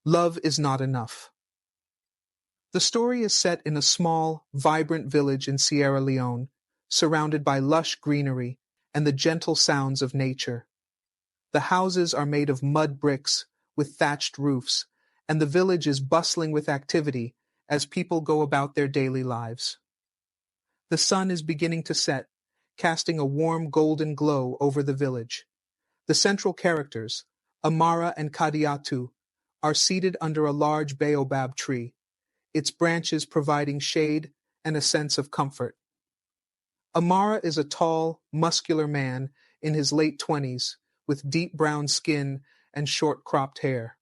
Love is not enough. The story is set in a small, vibrant village in Sierra Leone, surrounded by lush greenery and the gentle sounds of nature. The houses are made of mud bricks with thatched roofs, and the village is bustling with activity as people go about their daily lives. The sun is beginning to set, casting a warm golden glow over the village. The central characters, Amara and Kadiatu, are seated under a large baobab tree, its branches providing shade and a sense of comfort. Amara is a tall, muscular man in his late 20s with deep brown skin and short cropped hair.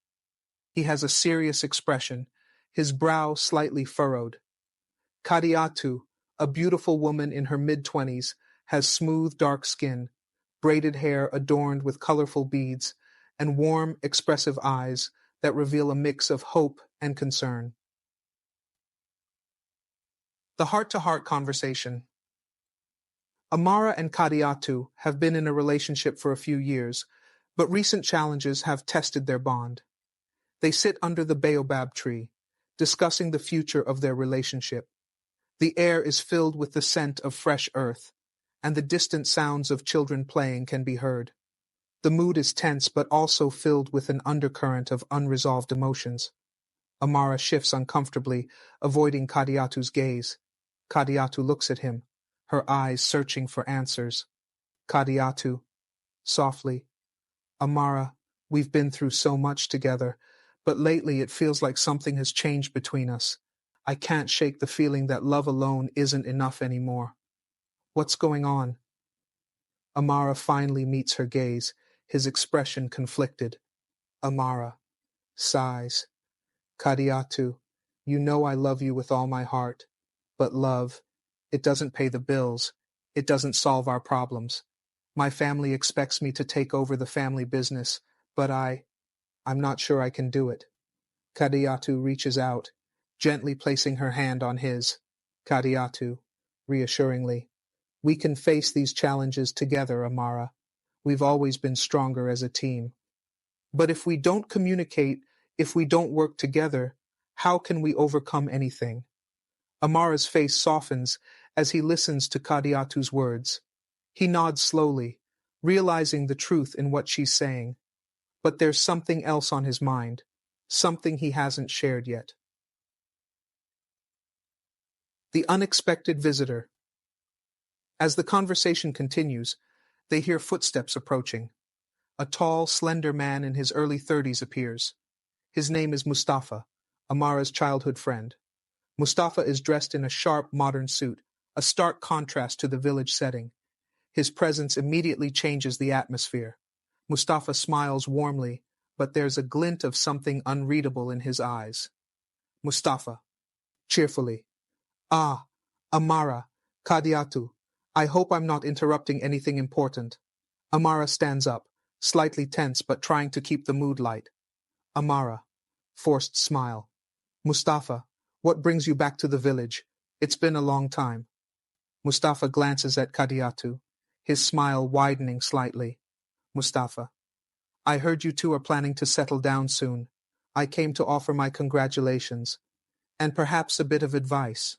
He has a serious expression, his brow slightly furrowed. Kadiatu, a beautiful woman in her mid-20s, has smooth dark skin, braided hair adorned with colorful beads, and warm, expressive eyes that reveal a mix of hope and concern. The heart-to-heart conversation. Amara and Kadiatu have been in a relationship for a few years, but recent challenges have tested their bond. They sit under the baobab tree, discussing the future of their relationship. The air is filled with the scent of fresh earth, and the distant sounds of children playing can be heard. The mood is tense but also filled with an undercurrent of unresolved emotions. Amara shifts uncomfortably, avoiding Kadiatu's gaze. Kadiatu looks at him, her eyes searching for answers. Kadiatu, softly, Amara, we've been through so much together, but lately it feels like something has changed between us. I can't shake the feeling that love alone isn't enough anymore. What's going on? Amara finally meets her gaze, his expression conflicted. Amara sighs. Kadiatu, you know I love you with all my heart. But love, it doesn't pay the bills. It doesn't solve our problems. My family expects me to take over the family business, but I'm not sure I can do it. Kadiatu reaches out, gently placing her hand on his. Kadiatu, reassuringly, we can face these challenges together, Amara. We've always been stronger as a team. But if we don't communicate, if we don't work together, how can we overcome anything? Amara's face softens as he listens to Kadiatu's words. He nods slowly, realizing the truth in what she's saying. But there's something else on his mind, something he hasn't shared yet. The unexpected visitor. As the conversation continues, they hear footsteps approaching. A tall, slender man in his early 30s appears. His name is Mustafa, Amara's childhood friend. Mustafa is dressed in a sharp, modern suit, a stark contrast to the village setting. His presence immediately changes the atmosphere. Mustafa smiles warmly, but there's a glint of something unreadable in his eyes. Mustafa, cheerfully. Ah, Amara, Kadiatu, I hope I'm not interrupting anything important. Amara stands up, slightly tense but trying to keep the mood light. Amara, forced smile. Mustafa, what brings you back to the village? It's been a long time. Mustafa glances at Kadiatu, his smile widening slightly. Mustafa, I heard you two are planning to settle down soon. I came to offer my congratulations, and perhaps a bit of advice.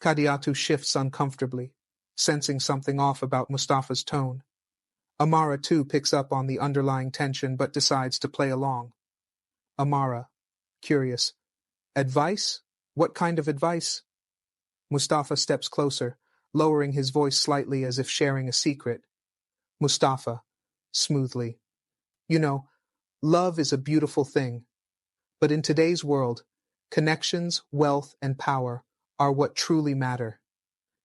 Kadiatu shifts uncomfortably, sensing something off about Mustafa's tone. Amara too picks up on the underlying tension but decides to play along. Amara, curious. Advice? What kind of advice? Mustafa steps closer, lowering his voice slightly as if sharing a secret. Mustafa, smoothly. You know, love is a beautiful thing. But in today's world, connections, wealth, and power are what truly matter.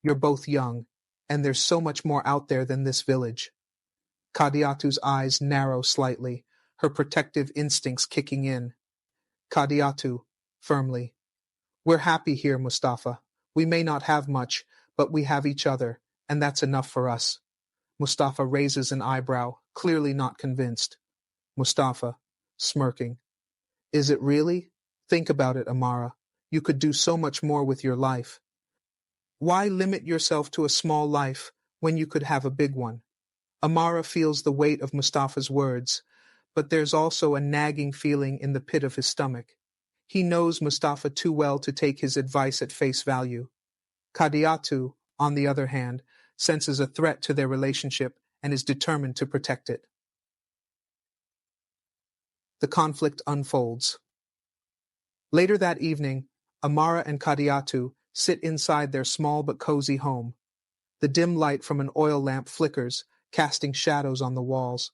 You're both young, and there's so much more out there than this village. Kadiatu's eyes narrow slightly, her protective instincts kicking in. Kadiatu, firmly. We're happy here, Mustafa. We may not have much, but we have each other, and that's enough for us. Mustafa raises an eyebrow, clearly not convinced. Mustafa, smirking. Is it really? Think about it, Amara. You could do so much more with your life. Why limit yourself to a small life when you could have a big one? Amara feels the weight of Mustafa's words, but there's also a nagging feeling in the pit of his stomach. He knows Mustafa too well to take his advice at face value. Kadiatu, on the other hand, senses a threat to their relationship and is determined to protect it. The conflict unfolds. Later that evening, Amara and Kadiatu sit inside their small but cozy home. The dim light from an oil lamp flickers, casting shadows on the walls.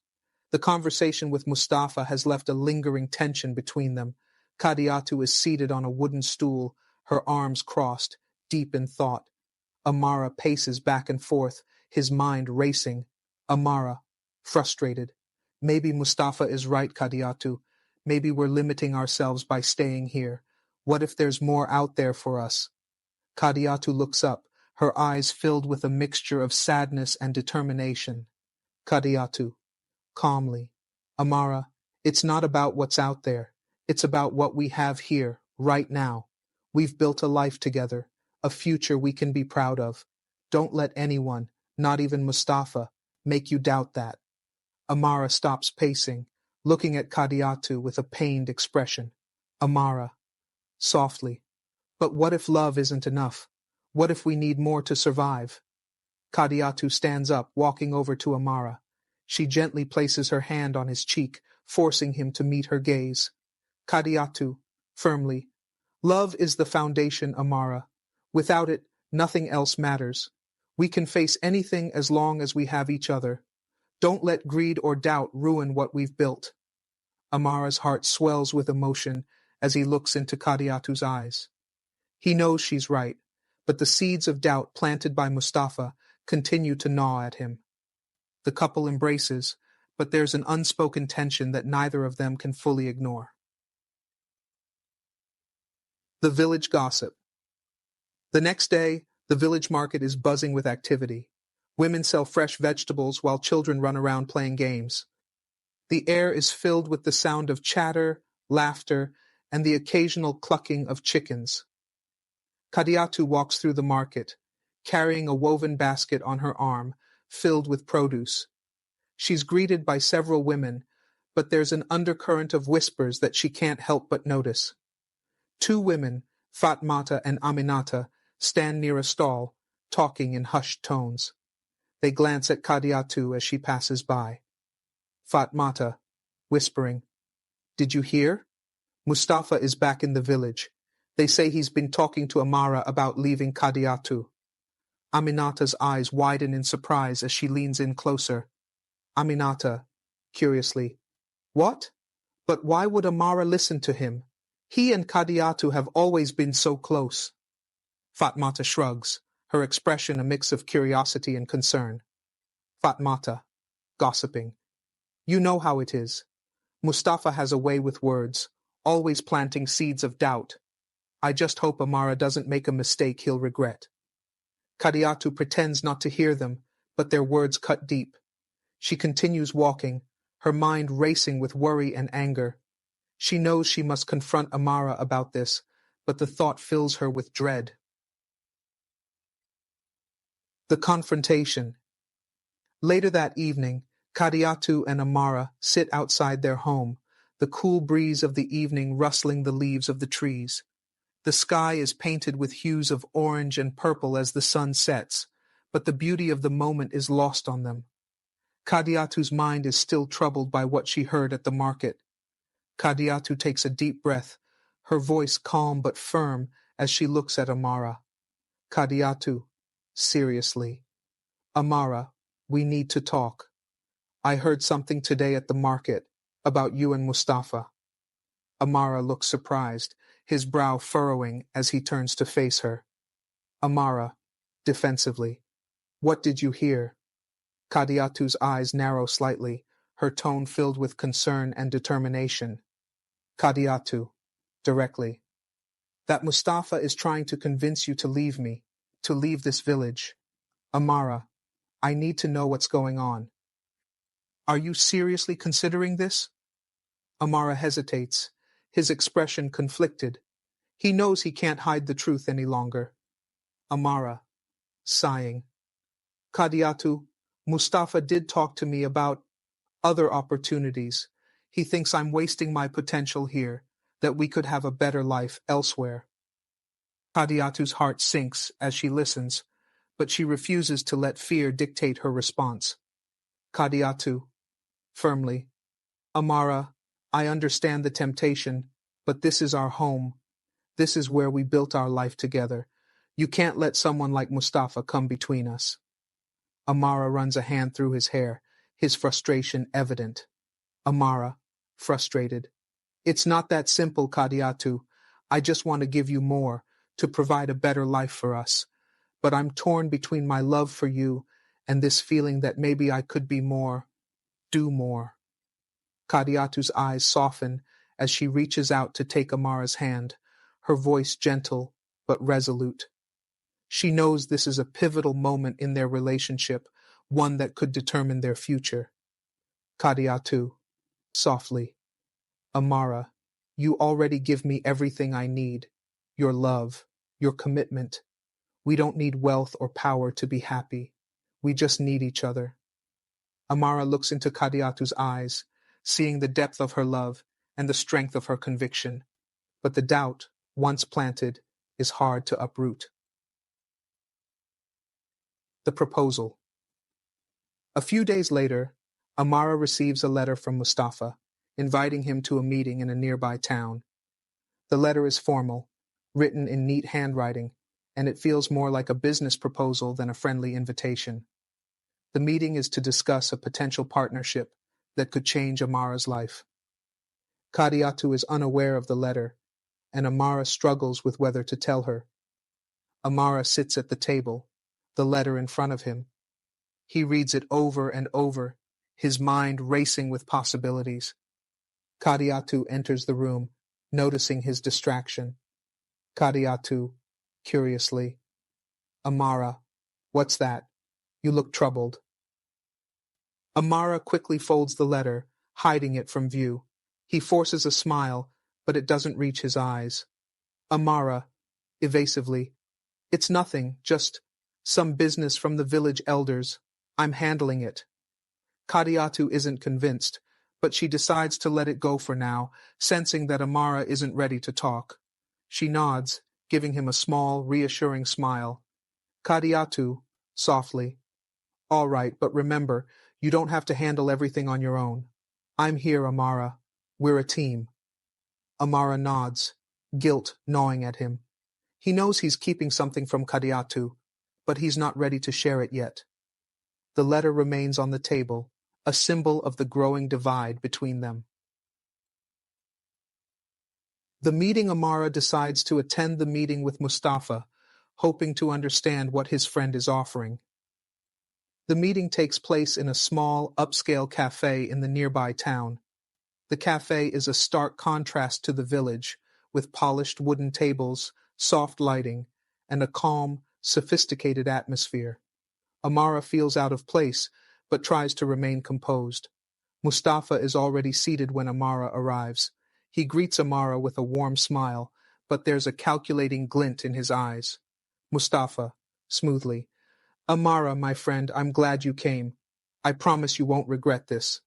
The conversation with Mustafa has left a lingering tension between them. Kadiatu is seated on a wooden stool, her arms crossed, deep in thought. Amara paces back and forth, his mind racing. Amara, frustrated. Maybe Mustafa is right, Kadiatu. Maybe we're limiting ourselves by staying here. What if there's more out there for us? Kadiatu looks up, her eyes filled with a mixture of sadness and determination. Kadiatu, calmly. Amara, it's not about what's out there. It's about what we have here, right now. We've built a life together, a future we can be proud of. Don't let anyone, not even Mustafa, make you doubt that. Amara stops pacing, looking at Kadiatu with a pained expression. Amara, softly. But what if love isn't enough? What if we need more to survive? Kadiatu stands up, walking over to Amara. She gently places her hand on his cheek, forcing him to meet her gaze. Kadiatu, firmly. Love is the foundation, Amara. Without it, nothing else matters. We can face anything as long as we have each other. Don't let greed or doubt ruin what we've built. Amara's heart swells with emotion as he looks into Kadiatu's eyes. He knows she's right, but the seeds of doubt planted by Mustafa continue to gnaw at him. The couple embraces, but there's an unspoken tension that neither of them can fully ignore. The village gossip. The next day, the village market is buzzing with activity. Women sell fresh vegetables while children run around playing games. The air is filled with the sound of chatter, laughter, and the occasional clucking of chickens. Kadiatu walks through the market, carrying a woven basket on her arm, filled with produce. She's greeted by several women, but there's an undercurrent of whispers that she can't help but notice. Two women, Fatmata and Aminata, stand near a stall, talking in hushed tones. They glance at Kadiatu as she passes by. Fatmata, whispering, "Did you hear? Mustafa is back in the village. They say he's been talking to Amara about leaving Kadiatu." Aminata's eyes widen in surprise as she leans in closer. Aminata, curiously, "What? But why would Amara listen to him? He and Kadiatu have always been so close." Fatmata shrugs, her expression a mix of curiosity and concern. Fatmata, gossiping, "You know how it is. Mustafa has a way with words, always planting seeds of doubt. I just hope Amara doesn't make a mistake he'll regret." Kadiatu pretends not to hear them, but their words cut deep. She continues walking, her mind racing with worry and anger. She knows she must confront Amara about this, but the thought fills her with dread. The confrontation. Later that evening, Kadiatu and Amara sit outside their home, the cool breeze of the evening rustling the leaves of the trees. The sky is painted with hues of orange and purple as the sun sets, but the beauty of the moment is lost on them. Kadiatu's mind is still troubled by what she heard at the market. Kadiatu takes a deep breath, her voice calm but firm as she looks at Amara. Kadiatu, seriously. "Amara, we need to talk. I heard something today at the market about you and Mustafa." Amara looks surprised, his brow furrowing as he turns to face her. Amara, defensively, "What did you hear?" Kadiatu's eyes narrow slightly, her tone filled with concern and determination. Kadiatu, directly, "That Mustafa is trying to convince you to leave me, to leave this village. Amara, I need to know what's going on. Are you seriously considering this?" Amara hesitates, his expression conflicted. He knows he can't hide the truth any longer. Amara, sighing, "Kadiatu, Mustafa did talk to me about other opportunities. He thinks I'm wasting my potential here, that we could have a better life elsewhere. Kadiatu's heart sinks as she listens, but she refuses to let fear dictate her response. Kadiatu, firmly, Amara, I understand the temptation, but this is our home. This is where we built our life together. You can't let someone like Mustafa come between us. Amara runs a hand through his hair, his frustration evident. Amara, frustrated. It's not that simple, Kadiatu. I just want to give you more, to provide a better life for us. But I'm torn between my love for you and this feeling that maybe I could be more, do more. Kadiatu's eyes soften as she reaches out to take Amara's hand, her voice gentle but resolute. She knows this is a pivotal moment in their relationship, one that could determine their future. Kadiatu, softly, Amara, you already give me everything I need. Your love, your commitment. We don't need wealth or power to be happy. We just need each other. Amara looks into Kadiatu's eyes, seeing the depth of her love and the strength of her conviction. But the doubt, once planted, is hard to uproot. The proposal. A few days later, Amara receives a letter from Mustafa, inviting him to a meeting in a nearby town. The letter is formal, written in neat handwriting, and it feels more like a business proposal than a friendly invitation. The meeting is to discuss a potential partnership that could change Amara's life. Kadiatu is unaware of the letter, and Amara struggles with whether to tell her. Amara sits at the table, the letter in front of him. He reads it over and over, his mind racing with possibilities. Kadiatu enters the room, noticing his distraction. Kadiatu, curiously, Amara, what's that? You look troubled. Amara quickly folds the letter, hiding it from view. He forces a smile, but it doesn't reach his eyes. Amara, evasively, it's nothing, just some business from the village elders. I'm handling it. Kadiatu isn't convinced, but she decides to let it go for now, sensing that Amara isn't ready to talk. She nods, giving him a small, reassuring smile. Kadiatu, softly, all right, but remember, you don't have to handle everything on your own. I'm here, Amara. We're a team. Amara nods, guilt gnawing at him. He knows he's keeping something from Kadiatu, but he's not ready to share it yet. The letter remains on the table, a symbol of the growing divide between them. The meeting. Amara decides to attend the meeting with Mustafa, hoping to understand what his friend is offering. The meeting takes place in a small, upscale cafe in the nearby town. The cafe is a stark contrast to the village, with polished wooden tables, soft lighting, and a calm, sophisticated atmosphere. Amara feels out of place, but tries to remain composed. Mustafa is already seated when Amara arrives. He greets Amara with a warm smile, but there's a calculating glint in his eyes. Mustafa, smoothly, Amara, my friend, I'm glad you came. I promise you won't regret this.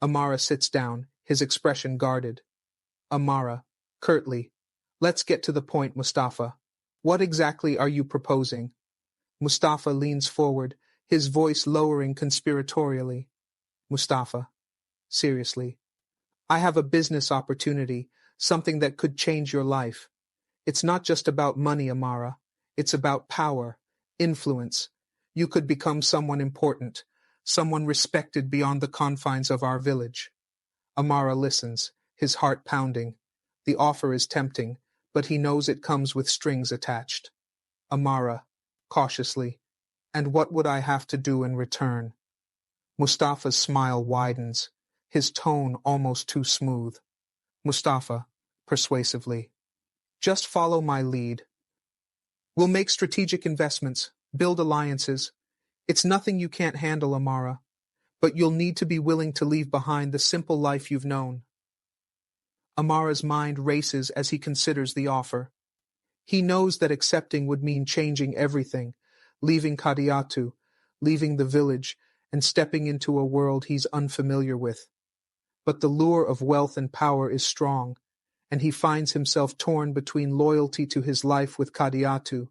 Amara sits down, his expression guarded. Amara, curtly, let's get to the point, Mustafa. What exactly are you proposing? Mustafa leans forward, his voice lowering conspiratorially. Mustafa, seriously, I have a business opportunity, something that could change your life. It's not just about money, Amara. It's about power, influence. You could become someone important, someone respected beyond the confines of our village. Amara listens, his heart pounding. The offer is tempting, but he knows it comes with strings attached. Amara, cautiously, and what would I have to do in return? Mustafa's smile widens, his tone almost too smooth. Mustafa, persuasively, just follow my lead. We'll make strategic investments, build alliances. It's nothing you can't handle, Amara, but you'll need to be willing to leave behind the simple life you've known. Amara's mind races as he considers the offer. He knows that accepting would mean changing everything, leaving Kadiatu, leaving the village, and stepping into a world he's unfamiliar with. But the lure of wealth and power is strong, and he finds himself torn between loyalty to his life with Kadiatu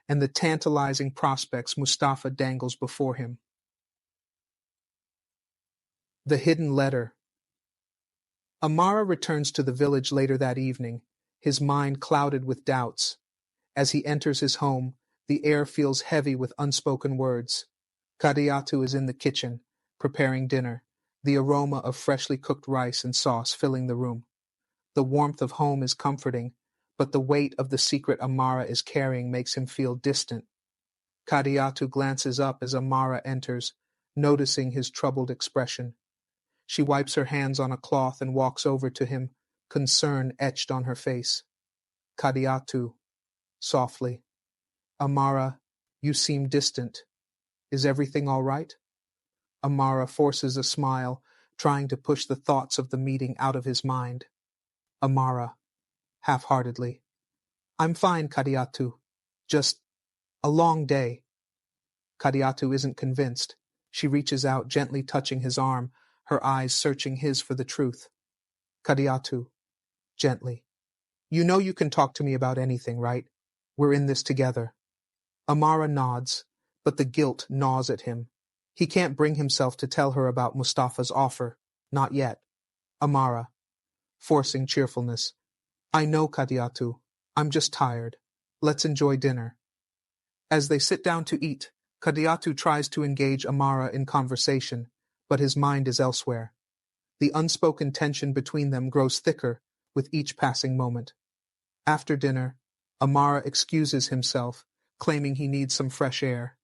and the tantalizing prospects Mustafa dangles before him. The hidden letter. Amara returns to the village later that evening, his mind clouded with doubts. As he enters his home, the air feels heavy with unspoken words. Kadiatu is in the kitchen, preparing dinner, the aroma of freshly cooked rice and sauce filling the room. The warmth of home is comforting, but the weight of the secret Amara is carrying makes him feel distant. Kadiatu glances up as Amara enters, noticing his troubled expression. She wipes her hands on a cloth and walks over to him, concern etched on her face. Kadiatu, softly. Amara, you seem distant. Is everything all right? Amara forces a smile, trying to push the thoughts of the meeting out of his mind. Amara, half-heartedly. I'm fine, Kadiatu. Just a long day. Kadiatu isn't convinced. She reaches out, gently touching his arm, her eyes searching his for the truth. Kadiatu, gently. You know you can talk to me about anything, right? We're in this together. Amara nods, but the guilt gnaws at him. He can't bring himself to tell her about Mustafa's offer. Not yet. Amara, forcing cheerfulness. I know, Kadiatu. I'm just tired. Let's enjoy dinner. As they sit down to eat, Kadiatu tries to engage Amara in conversation, but his mind is elsewhere. The unspoken tension between them grows thicker with each passing moment. After dinner, Amara excuses himself, claiming he needs some fresh air.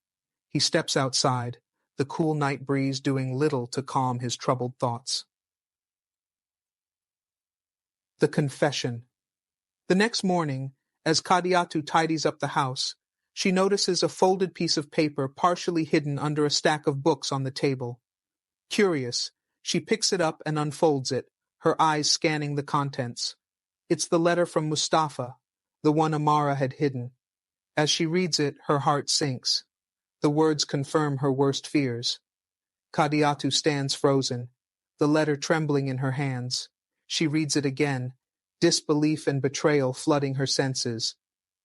He steps outside, the cool night breeze doing little to calm his troubled thoughts. The confession. The next morning, as Kadiatu tidies up the house, she notices a folded piece of paper partially hidden under a stack of books on the table. Curious, she picks it up and unfolds it, her eyes scanning the contents. It's the letter from Mustafa, the one Amara had hidden. As she reads it, her heart sinks. The words confirm her worst fears. Kadiatu stands frozen, the letter trembling in her hands. She reads it again, disbelief and betrayal flooding her senses.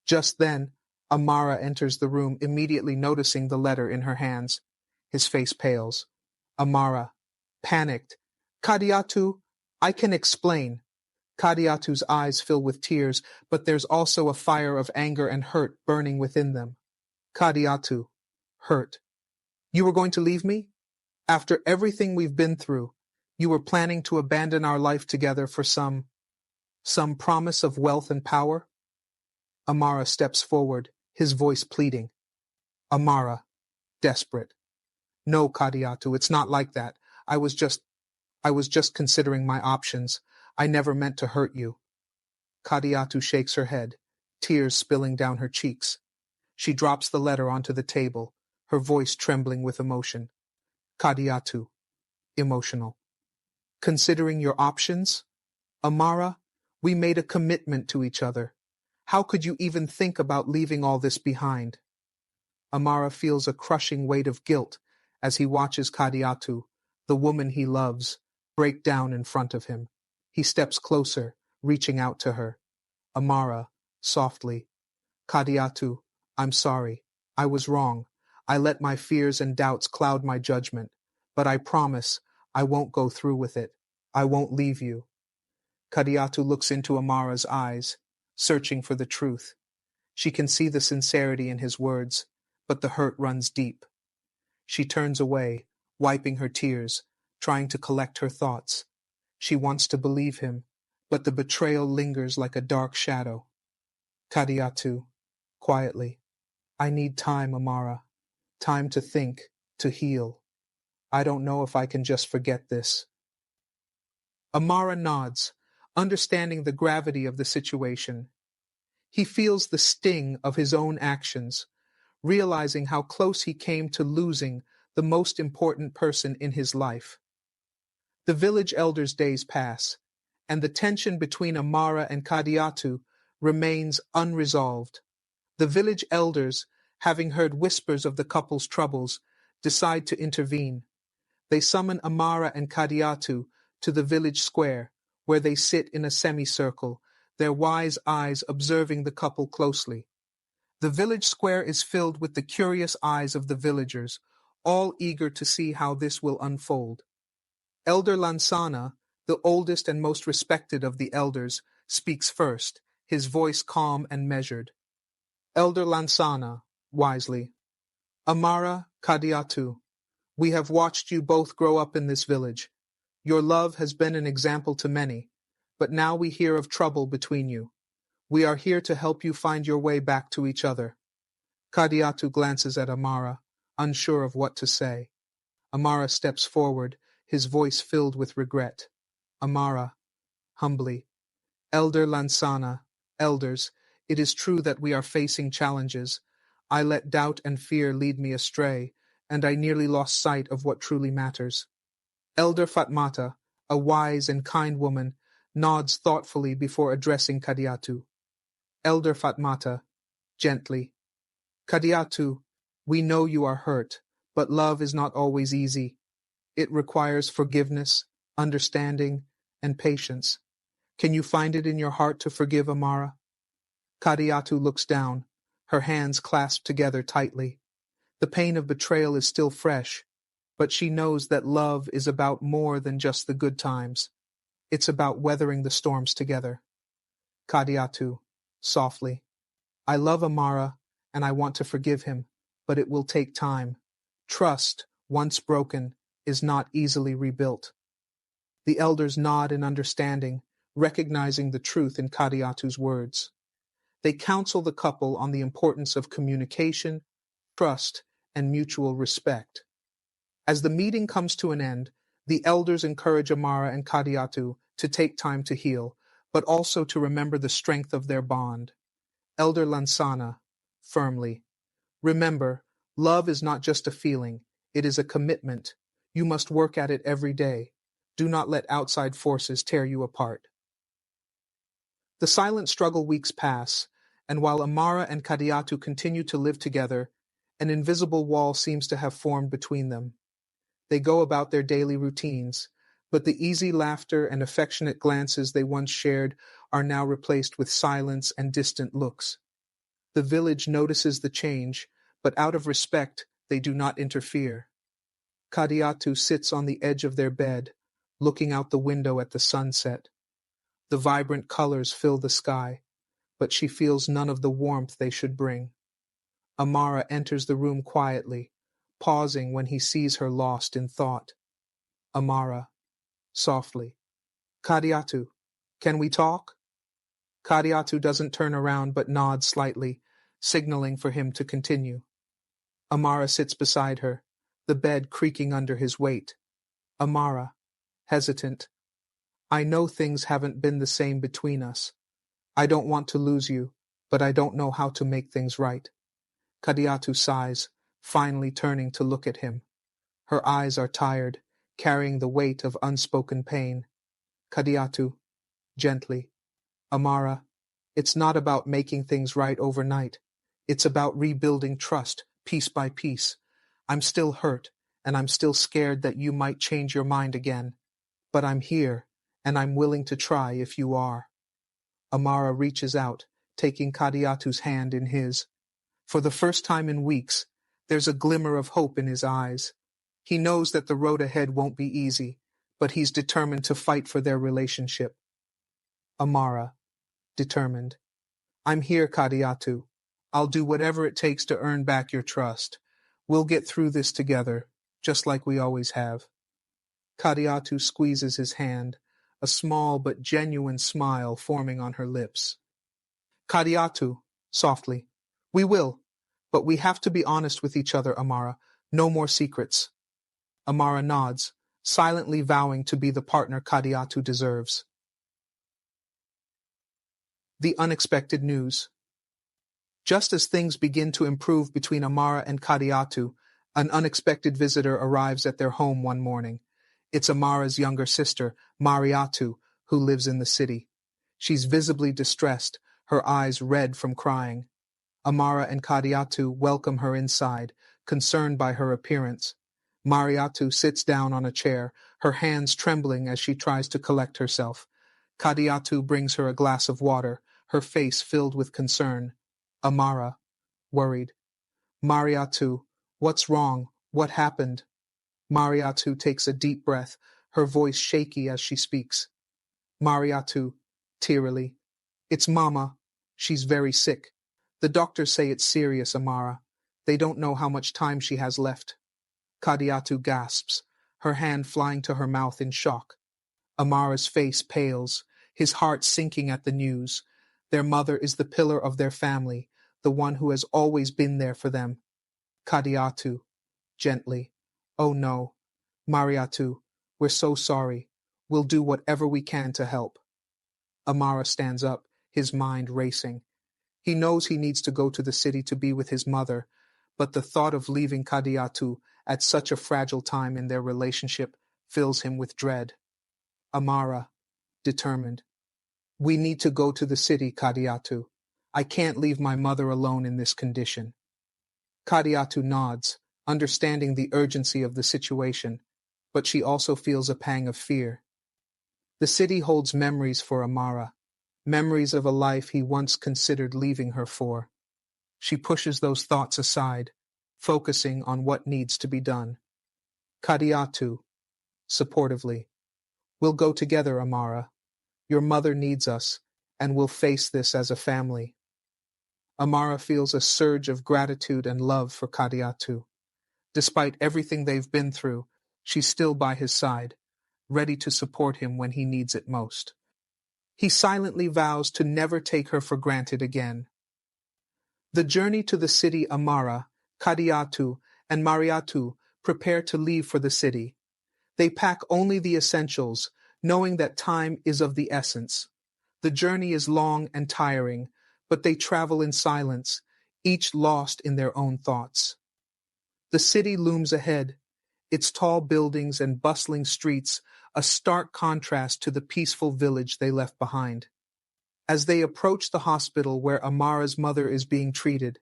Just then, Amara enters the room, immediately noticing the letter in her hands. His face pales. Amara, panicked. Kadiatu, I can explain. Kadiatu's eyes fill with tears, but there's also a fire of anger and hurt burning within them. Kadiatu, hurt. You were going to leave me? After everything we've been through, you were planning to abandon our life together for some promise of wealth and power? Amara steps forward, his voice pleading. Amara, desperate. No, Kadiatu, it's not like that. I was just considering my options. I never meant to hurt you. Kadiatu shakes her head, tears spilling down her cheeks. She drops the letter onto the table, her voice trembling with emotion. Kadiatu, emotional. Considering your options? Amara, we made a commitment to each other. How could you even think about leaving all this behind? Amara feels a crushing weight of guilt as he watches Kadiatu, the woman he loves, break down in front of him. He steps closer, reaching out to her. Amara, softly. Kadiatu, I'm sorry. I was wrong. I let my fears and doubts cloud my judgment. But I promise I won't go through with it. I won't leave you. Kadiatu looks into Amara's eyes, searching for the truth. She can see the sincerity in his words, but the hurt runs deep. She turns away, wiping her tears, trying to collect her thoughts. She wants to believe him, but the betrayal lingers like a dark shadow. Kadiatu, quietly. I need time, Amara. Time to think, to heal. I don't know if I can just forget this. Amara nods, understanding the gravity of the situation. He feels the sting of his own actions, realizing how close he came to losing the most important person in his life. The village elders' days pass, and the tension between Amara and Kadiatu remains unresolved. The village elders, having heard whispers of the couple's troubles, decide to intervene. They summon Amara and Kadiatu to the village square, where they sit in a semicircle, their wise eyes observing the couple closely. The village square is filled with the curious eyes of the villagers, all eager to see how this will unfold. Elder Lansana, the oldest and most respected of the elders, speaks first, his voice calm and measured. Elder Lansana, wisely. Amara, Kadiatu, we have watched you both grow up in this village. Your love has been an example to many, but now we hear of trouble between you. We are here to help you find your way back to each other. Kadiatu glances at Amara, unsure of what to say. Amara steps forward, his voice filled with regret. Amara, humbly. Elder Lansana, elders, it is true that we are facing challenges. I let doubt and fear lead me astray, and I nearly lost sight of what truly matters. Elder Fatmata, a wise and kind woman, nods thoughtfully before addressing Kadiatu. Elder Fatmata, gently. Kadiatu, we know you are hurt, but love is not always easy. It requires forgiveness, understanding, and patience. Can you find it in your heart to forgive Amara? Kadiatu looks down, her hands clasped together tightly. The pain of betrayal is still fresh, but she knows that love is about more than just the good times. It's about weathering the storms together. Kadiatu, softly. I love Amara, and I want to forgive him, but it will take time. Trust, once broken, is not easily rebuilt. The elders nod in understanding, recognizing the truth in Kadiatu's words. They counsel the couple on the importance of communication, trust, and mutual respect. As the meeting comes to an end, the elders encourage Amara and Kadiatu to take time to heal, but also to remember the strength of their bond. Elder Lansana, firmly. Remember, love is not just a feeling, it is a commitment. You must work at it every day. Do not let outside forces tear you apart. The silent struggle weeks pass, and while Amara and Kadiatu continue to live together, an invisible wall seems to have formed between them. They go about their daily routines, but the easy laughter and affectionate glances they once shared are now replaced with silence and distant looks. The village notices the change, but out of respect, they do not interfere. Kadiatu sits on the edge of their bed, looking out the window at the sunset. The vibrant colors fill the sky, but she feels none of the warmth they should bring. Amara enters the room quietly, pausing when he sees her lost in thought. Amara, softly. Kadiatu, can we talk? Kadiatu doesn't turn around but nods slightly, signaling for him to continue. Amara sits beside her, the bed creaking under his weight. Amara, hesitant. I know things haven't been the same between us. I don't want to lose you, but I don't know how to make things right. Kadiatu sighs, finally turning to look at him. Her eyes are tired, carrying the weight of unspoken pain. Kadiatu, gently. Amara, it's not about making things right overnight. It's about rebuilding trust, piece by piece. I'm still hurt, and I'm still scared that you might change your mind again. But I'm here, and I'm willing to try if you are. Amara reaches out, taking Kadiatu's hand in his. For the first time in weeks, there's a glimmer of hope in his eyes. He knows that the road ahead won't be easy, but he's determined to fight for their relationship. Amara, determined. I'm here, Kadiatu. I'll do whatever it takes to earn back your trust. We'll get through this together, just like we always have. Kadiatu squeezes his hand, a small but genuine smile forming on her lips. Kadiatu, softly. We will, but we have to be honest with each other, Amara. No more secrets. Amara nods, silently vowing to be the partner Kadiatu deserves. The unexpected news. Just as things begin to improve between Amara and Kadiatu, an unexpected visitor arrives at their home one morning. It's Amara's younger sister, Mariatu, who lives in the city. She's visibly distressed, her eyes red from crying. Amara and Kadiatu welcome her inside, concerned by her appearance. Mariatu sits down on a chair, her hands trembling as she tries to collect herself. Kadiatu brings her a glass of water, her face filled with concern. Amara, worried. Mariatu, what's wrong? What happened? Mariatu takes a deep breath, her voice shaky as she speaks. Mariatu, tearily. It's Mama. She's very sick. The doctors say it's serious, Amara. They don't know how much time she has left. Kadiatu gasps, her hand flying to her mouth in shock. Amara's face pales, his heart sinking at the news. Their mother is the pillar of their family, the one who has always been there for them. Kadiatu, gently. Oh no. Mariatu, we're so sorry. We'll do whatever we can to help. Amara stands up, his mind racing. He knows he needs to go to the city to be with his mother, but the thought of leaving Kadiatu at such a fragile time in their relationship fills him with dread. Amara, determined. We need to go to the city, Kadiatu. I can't leave my mother alone in this condition. Kadiatu nods, understanding the urgency of the situation, but she also feels a pang of fear. The city holds memories for Amara, memories of a life he once considered leaving her for. She pushes those thoughts aside, focusing on what needs to be done. Kadiatu, supportively. We'll go together, Amara. Your mother needs us, and we'll face this as a family. Amara feels a surge of gratitude and love for Kadiatu. Despite everything they've been through, she's still by his side, ready to support him when he needs it most. He silently vows to never take her for granted again. The journey to the city. Amara, Kadiatu, and Mariatu prepare to leave for the city. They pack only the essentials, knowing that time is of the essence. The journey is long and tiring, but they travel in silence, each lost in their own thoughts. The city looms ahead, its tall buildings and bustling streets a stark contrast to the peaceful village they left behind. As they approach the hospital where Amara's mother is being treated,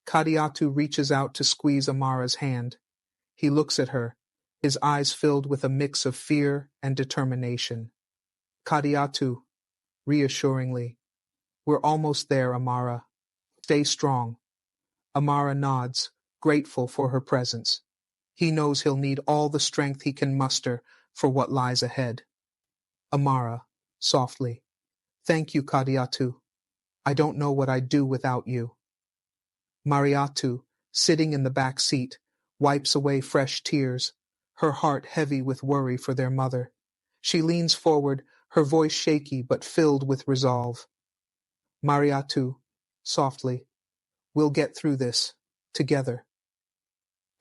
Kadiatu reaches out to squeeze Amara's hand. He looks at her, his eyes filled with a mix of fear and determination. Kadiatu, reassuringly, we're almost there, Amara. Stay strong. Amara nods, grateful for her presence. He knows he'll need all the strength he can muster for what lies ahead. Amara, softly. Thank you, Kadiatu. I don't know what I'd do without you. Mariatu, sitting in the back seat, wipes away fresh tears, her heart heavy with worry for their mother. She leans forward, her voice shaky but filled with resolve. Mariatu, softly. We'll get through this, together.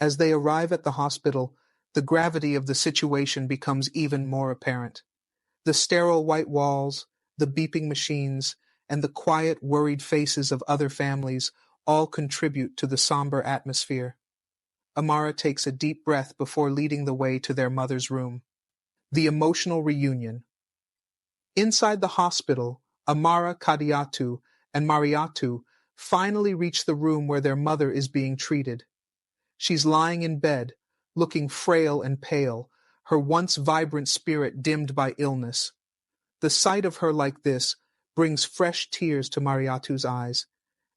As they arrive at the hospital, the gravity of the situation becomes even more apparent. The sterile white walls, the beeping machines, and the quiet, worried faces of other families all contribute to the somber atmosphere. Amara takes a deep breath before leading the way to their mother's room. The emotional reunion. Inside the hospital, Amara, Kadiatu, and Mariatu finally reach the room where their mother is being treated. She's lying in bed, looking frail and pale, her once vibrant spirit dimmed by illness. The sight of her like this brings fresh tears to Mariatu's eyes,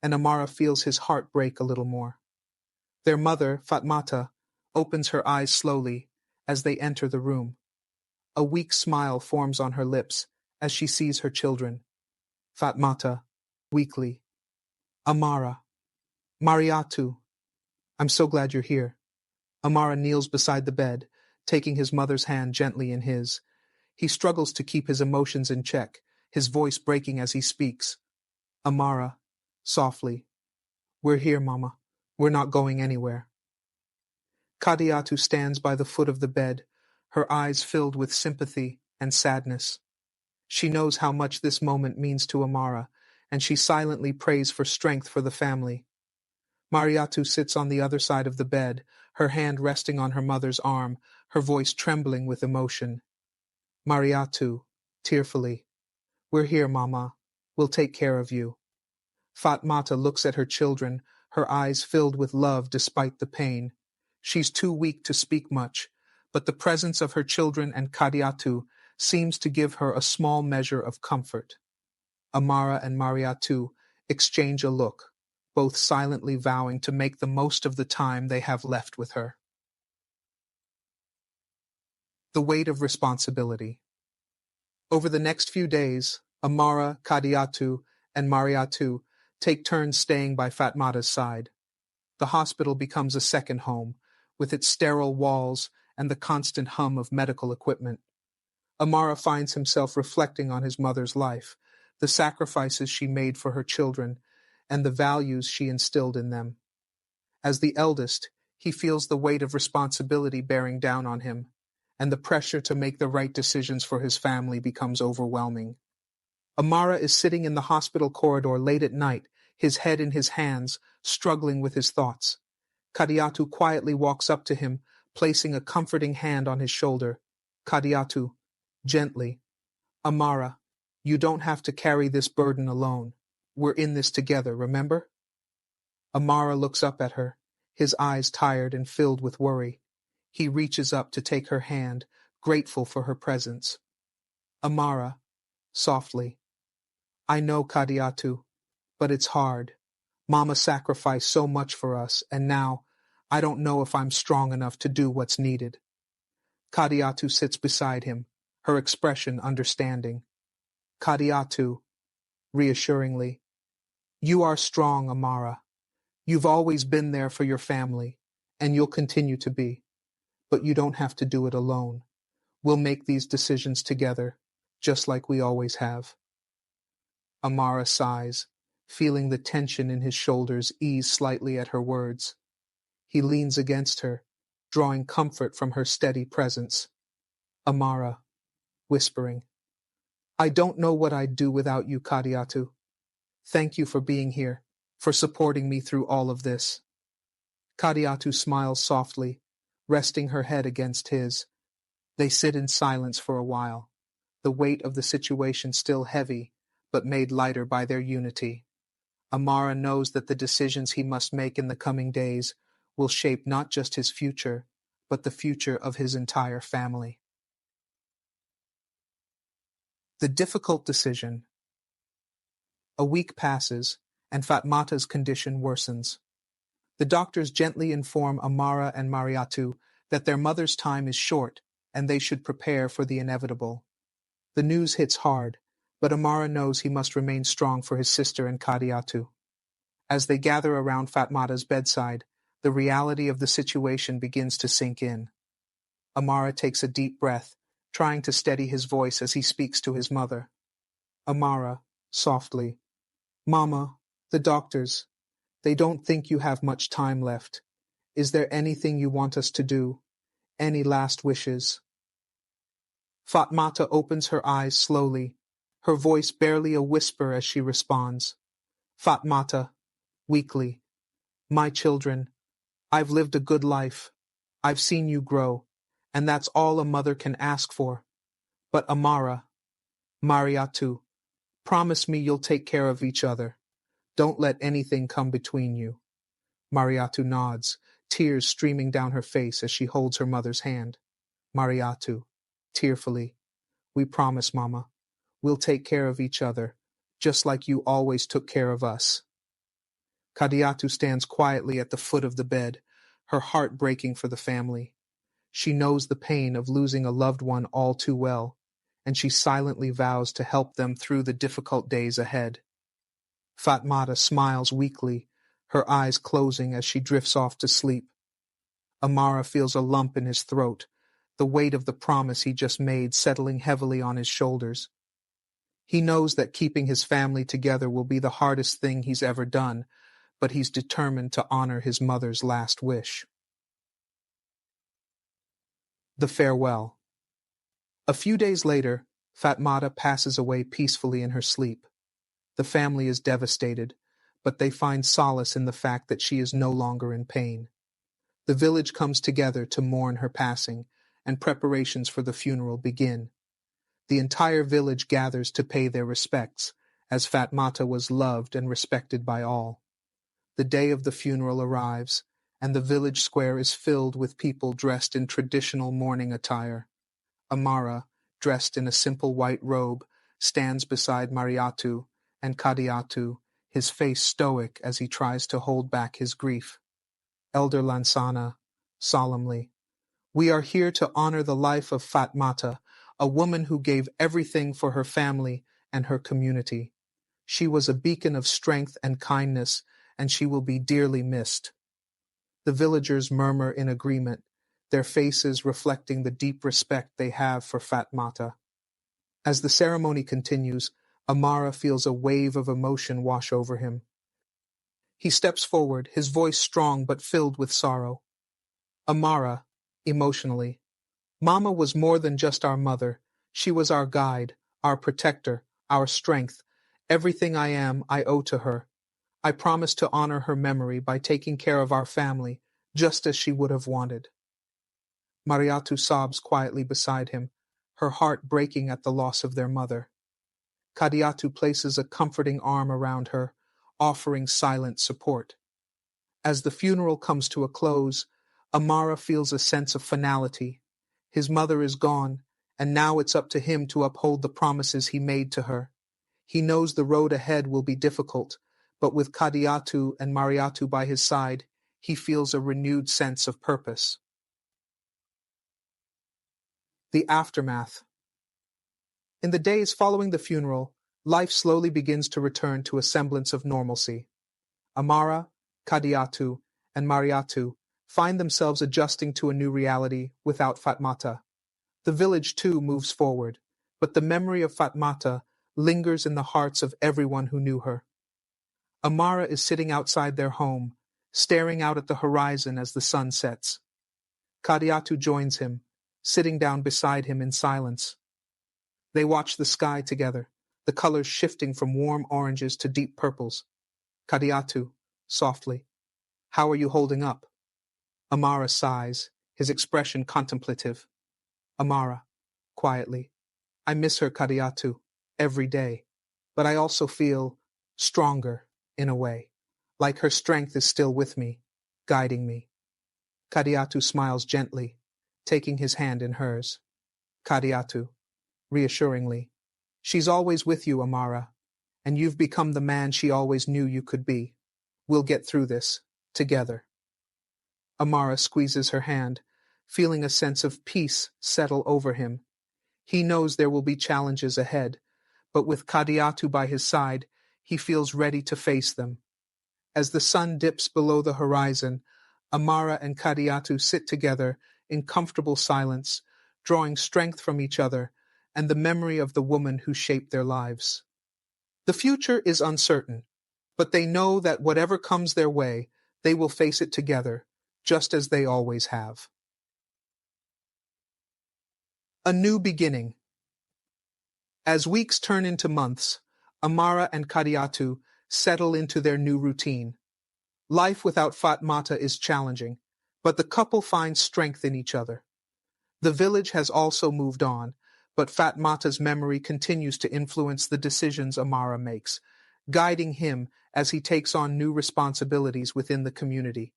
and Amara feels his heart break a little more. Their mother, Fatmata, opens her eyes slowly as they enter the room. A weak smile forms on her lips as she sees her children. Fatmata, weakly. Amara. Mariatu. I'm so glad you're here. Amara kneels beside the bed, taking his mother's hand gently in his. He struggles to keep his emotions in check, his voice breaking as he speaks. Amara, softly. We're here, Mama. We're not going anywhere. Kadiatu stands by the foot of the bed, her eyes filled with sympathy and sadness. She knows how much this moment means to Amara, and she silently prays for strength for the family. Mariatu sits on the other side of the bed, her hand resting on her mother's arm, her voice trembling with emotion. Mariatu, tearfully. We're here, Mama. We'll take care of you. Fatmata looks at her children, her eyes filled with love despite the pain. She's too weak to speak much, but the presence of her children and Kadiatu seems to give her a small measure of comfort. Amara and Mariatu exchange a look, both silently vowing to make the most of the time they have left with her. The weight of responsibility. Over the next few days, Amara, Kadiatu, and Mariatu take turns staying by Fatmata's side. The hospital becomes a second home, with its sterile walls and the constant hum of medical equipment. Amara finds himself reflecting on his mother's life, the sacrifices she made for her children, and the values she instilled in them. As the eldest, he feels the weight of responsibility bearing down on him, and the pressure to make the right decisions for his family becomes overwhelming. Amara is sitting in the hospital corridor late at night, his head in his hands, struggling with his thoughts. Kadiatu quietly walks up to him, placing a comforting hand on his shoulder. Kadiatu, gently, Amara, you don't have to carry this burden alone. We're in this together, remember? Amara looks up at her, his eyes tired and filled with worry. He reaches up to take her hand, grateful for her presence. Amara, softly, I know, Kadiatu, but it's hard. Mama sacrificed so much for us, and now I don't know if I'm strong enough to do what's needed. Kadiatu sits beside him, her expression understanding. Kadiatu, reassuringly, you are strong, Amara. You've always been there for your family, and you'll continue to be. But you don't have to do it alone. We'll make these decisions together, just like we always have. Amara sighs, feeling the tension in his shoulders ease slightly at her words. He leans against her, drawing comfort from her steady presence. Amara, whispering, I don't know what I'd do without you, Kadiatu. Thank you for being here, for supporting me through all of this. Kadiatu smiles softly, resting her head against his. They sit in silence for a while, the weight of the situation still heavy, but made lighter by their unity. Amara knows that the decisions he must make in the coming days will shape not just his future, but the future of his entire family. The difficult decision. A week passes, and Fatmata's condition worsens. The doctors gently inform Amara and Mariatu that their mother's time is short and they should prepare for the inevitable. The news hits hard, but Amara knows he must remain strong for his sister and Kadiatu. As they gather around Fatmata's bedside, the reality of the situation begins to sink in. Amara takes a deep breath, trying to steady his voice as he speaks to his mother. Amara, softly, Mama, the doctors, they don't think you have much time left. Is there anything you want us to do? Any last wishes? Fatmata opens her eyes slowly, her voice barely a whisper as she responds. Fatmata, weakly, my children, I've lived a good life. I've seen you grow, and that's all a mother can ask for. But Amara, Mariatu, promise me you'll take care of each other. Don't let anything come between you. Mariatu nods, tears streaming down her face as she holds her mother's hand. Mariatu, tearfully, we promise, Mama. We'll take care of each other, just like you always took care of us. Kadiatu stands quietly at the foot of the bed, her heart breaking for the family. She knows the pain of losing a loved one all too well, and she silently vows to help them through the difficult days ahead. Fatmata smiles weakly, her eyes closing as she drifts off to sleep. Amara feels a lump in his throat, the weight of the promise he just made settling heavily on his shoulders. He knows that keeping his family together will be the hardest thing he's ever done, but he's determined to honor his mother's last wish. The farewell. A few days later, Fatmata passes away peacefully in her sleep. The family is devastated, but they find solace in the fact that she is no longer in pain. The village comes together to mourn her passing, and preparations for the funeral begin. The entire village gathers to pay their respects, as Fatmata was loved and respected by all. The day of the funeral arrives, and the village square is filled with people dressed in traditional mourning attire. Amara, dressed in a simple white robe, stands beside Mariatu and Kadiatu, his face stoic as he tries to hold back his grief. Elder Lansana, solemnly, "We are here to honor the life of Fatmata, a woman who gave everything for her family and her community. She was a beacon of strength and kindness, and she will be dearly missed." The villagers murmur in agreement, their faces reflecting the deep respect they have for Fatmata. As the ceremony continues, Amara feels a wave of emotion wash over him. He steps forward, his voice strong but filled with sorrow. "Amara," emotionally, "Mama was more than just our mother. She was our guide, our protector, our strength. Everything I am, I owe to her. I promise to honor her memory by taking care of our family, just as she would have wanted." Mariatu sobs quietly beside him, her heart breaking at the loss of their mother. Kadiatu places a comforting arm around her, offering silent support. As the funeral comes to a close, Amara feels a sense of finality. His mother is gone, and now it's up to him to uphold the promises he made to her. He knows the road ahead will be difficult, but with Kadiatu and Mariatu by his side, he feels a renewed sense of purpose. The aftermath. In the days following the funeral, life slowly begins to return to a semblance of normalcy. Amara, Kadiatu, and Mariatu find themselves adjusting to a new reality without Fatmata. The village too moves forward, but the memory of Fatmata lingers in the hearts of everyone who knew her. Amara is sitting outside their home, staring out at the horizon as the sun sets. Kadiatu joins him, sitting down beside him in silence. They watch the sky together, the colors shifting from warm oranges to deep purples. Kadiatu, softly, "How are you holding up?" Amara sighs, his expression contemplative. Amara, quietly, "I miss her, Kadiatu, every day, but I also feel stronger, in a way, like her strength is still with me, guiding me." Kadiatu smiles gently, taking his hand in hers. Kadiatu, reassuringly, "She's always with you, Amara, and you've become the man she always knew you could be. We'll get through this, together." Amara squeezes her hand, feeling a sense of peace settle over him. He knows there will be challenges ahead, but with Kadiatu by his side, he feels ready to face them. As the sun dips below the horizon, Amara and Kadiatu sit together in comfortable silence, drawing strength from each other and the memory of the woman who shaped their lives. The future is uncertain, but they know that whatever comes their way, they will face it together, just as they always have. A new beginning. As weeks turn into months, Amara and Kadiatu settle into their new routine. Life without Fatmata is challenging, but the couple finds strength in each other. The village has also moved on, but Fatmata's memory continues to influence the decisions Amara makes, guiding him as he takes on new responsibilities within the community.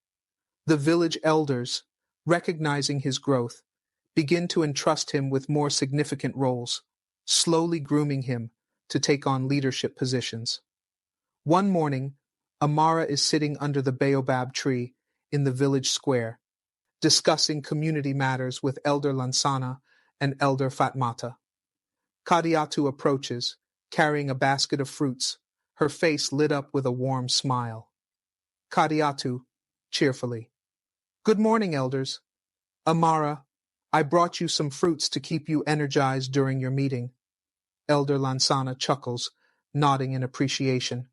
The village elders, recognizing his growth, begin to entrust him with more significant roles, slowly grooming him to take on leadership positions. One morning, Amara is sitting under the baobab tree in the village square, discussing community matters with Elder Lansana and Elder Fatmata. Kadiatu approaches, carrying a basket of fruits, her face lit up with a warm smile. Kadiatu, cheerfully, "Good morning, elders. Amara, I brought you some fruits to keep you energized during your meeting." Elder Lansana chuckles, nodding in appreciation.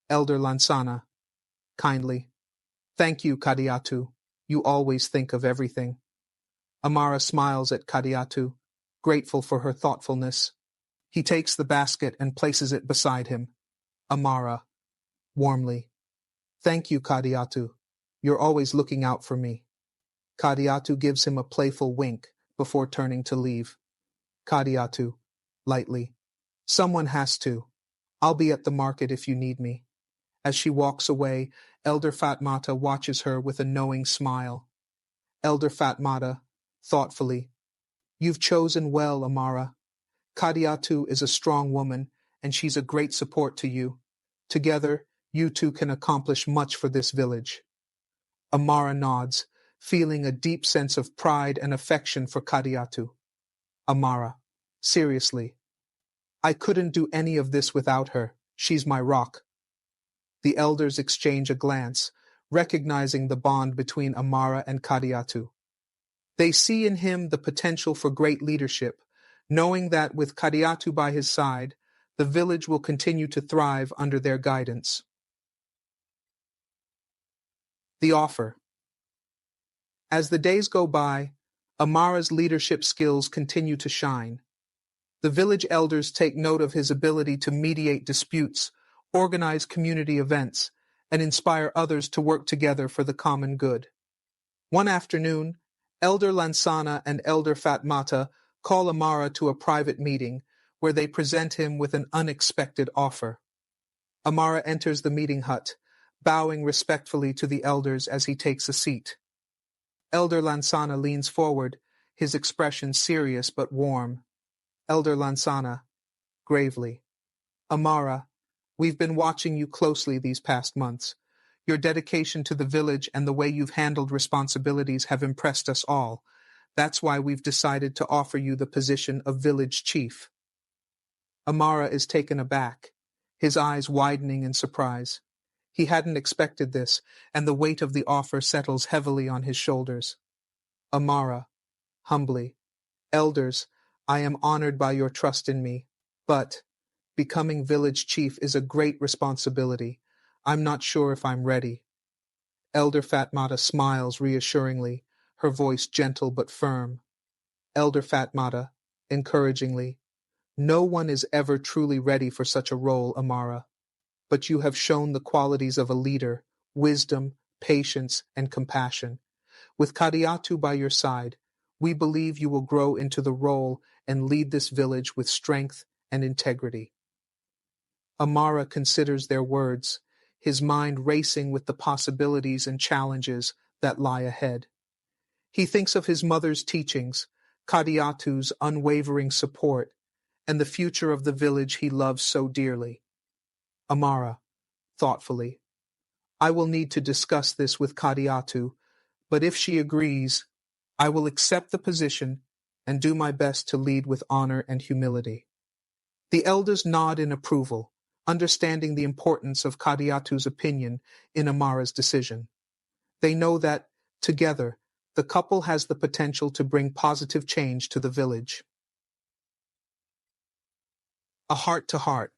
Elder Lansana, kindly, "Thank you, Kadiatu. You always think of everything." Amara smiles at Kadiatu, grateful for her thoughtfulness. He takes the basket and places it beside him. Amara, warmly, "Thank you, Kadiatu. You're always looking out for me." Kadiatu gives him a playful wink before turning to leave. Kadiatu, lightly, "Someone has to. I'll be at the market if you need me." As she walks away, Elder Fatmata watches her with a knowing smile. Elder Fatmata, thoughtfully, "You've chosen well, Amara. Kadiatu is a strong woman, and she's a great support to you. Together, you two can accomplish much for this village." Amara nods, feeling a deep sense of pride and affection for Kadiatu. Amara, seriously, "I couldn't do any of this without her. She's my rock." The elders exchange a glance, recognizing the bond between Amara and Kadiatu. They see in him the potential for great leadership, knowing that with Kadiatu by his side, the village will continue to thrive under their guidance. The offer. As the days go by, Amara's leadership skills continue to shine. The village elders take note of his ability to mediate disputes, organize community events, and inspire others to work together for the common good. One afternoon, Elder Lansana and Elder Fatmata call Amara to a private meeting where they present him with an unexpected offer. Amara enters the meeting hut, bowing respectfully to the elders as he takes a seat. Elder Lansana leans forward, his expression serious but warm. Elder Lansana, gravely, "Amara, we've been watching you closely these past months. Your dedication to the village and the way you've handled responsibilities have impressed us all. That's why we've decided to offer you the position of village chief." Amara is taken aback, his eyes widening in surprise. He hadn't expected this, and the weight of the offer settles heavily on his shoulders. Amara, humbly, "Elders, I am honored by your trust in me, but becoming village chief is a great responsibility. I'm not sure if I'm ready." Elder Fatmata smiles reassuringly, her voice gentle but firm. Elder Fatmata, encouragingly, "No one is ever truly ready for such a role, Amara. But you have shown the qualities of a leader, wisdom, patience, and compassion. With Kadiatu by your side, we believe you will grow into the role and lead this village with strength and integrity." Amara considers their words, his mind racing with the possibilities and challenges that lie ahead. He thinks of his mother's teachings, Kadiatu's unwavering support, and the future of the village he loves so dearly. Amara, thoughtfully, "I will need to discuss this with Kadiatu, but if she agrees, I will accept the position and do my best to lead with honor and humility." The elders nod in approval, understanding the importance of Kadiatu's opinion in Amara's decision. They know that, together, the couple has the potential to bring positive change to the village. A heart-to-heart.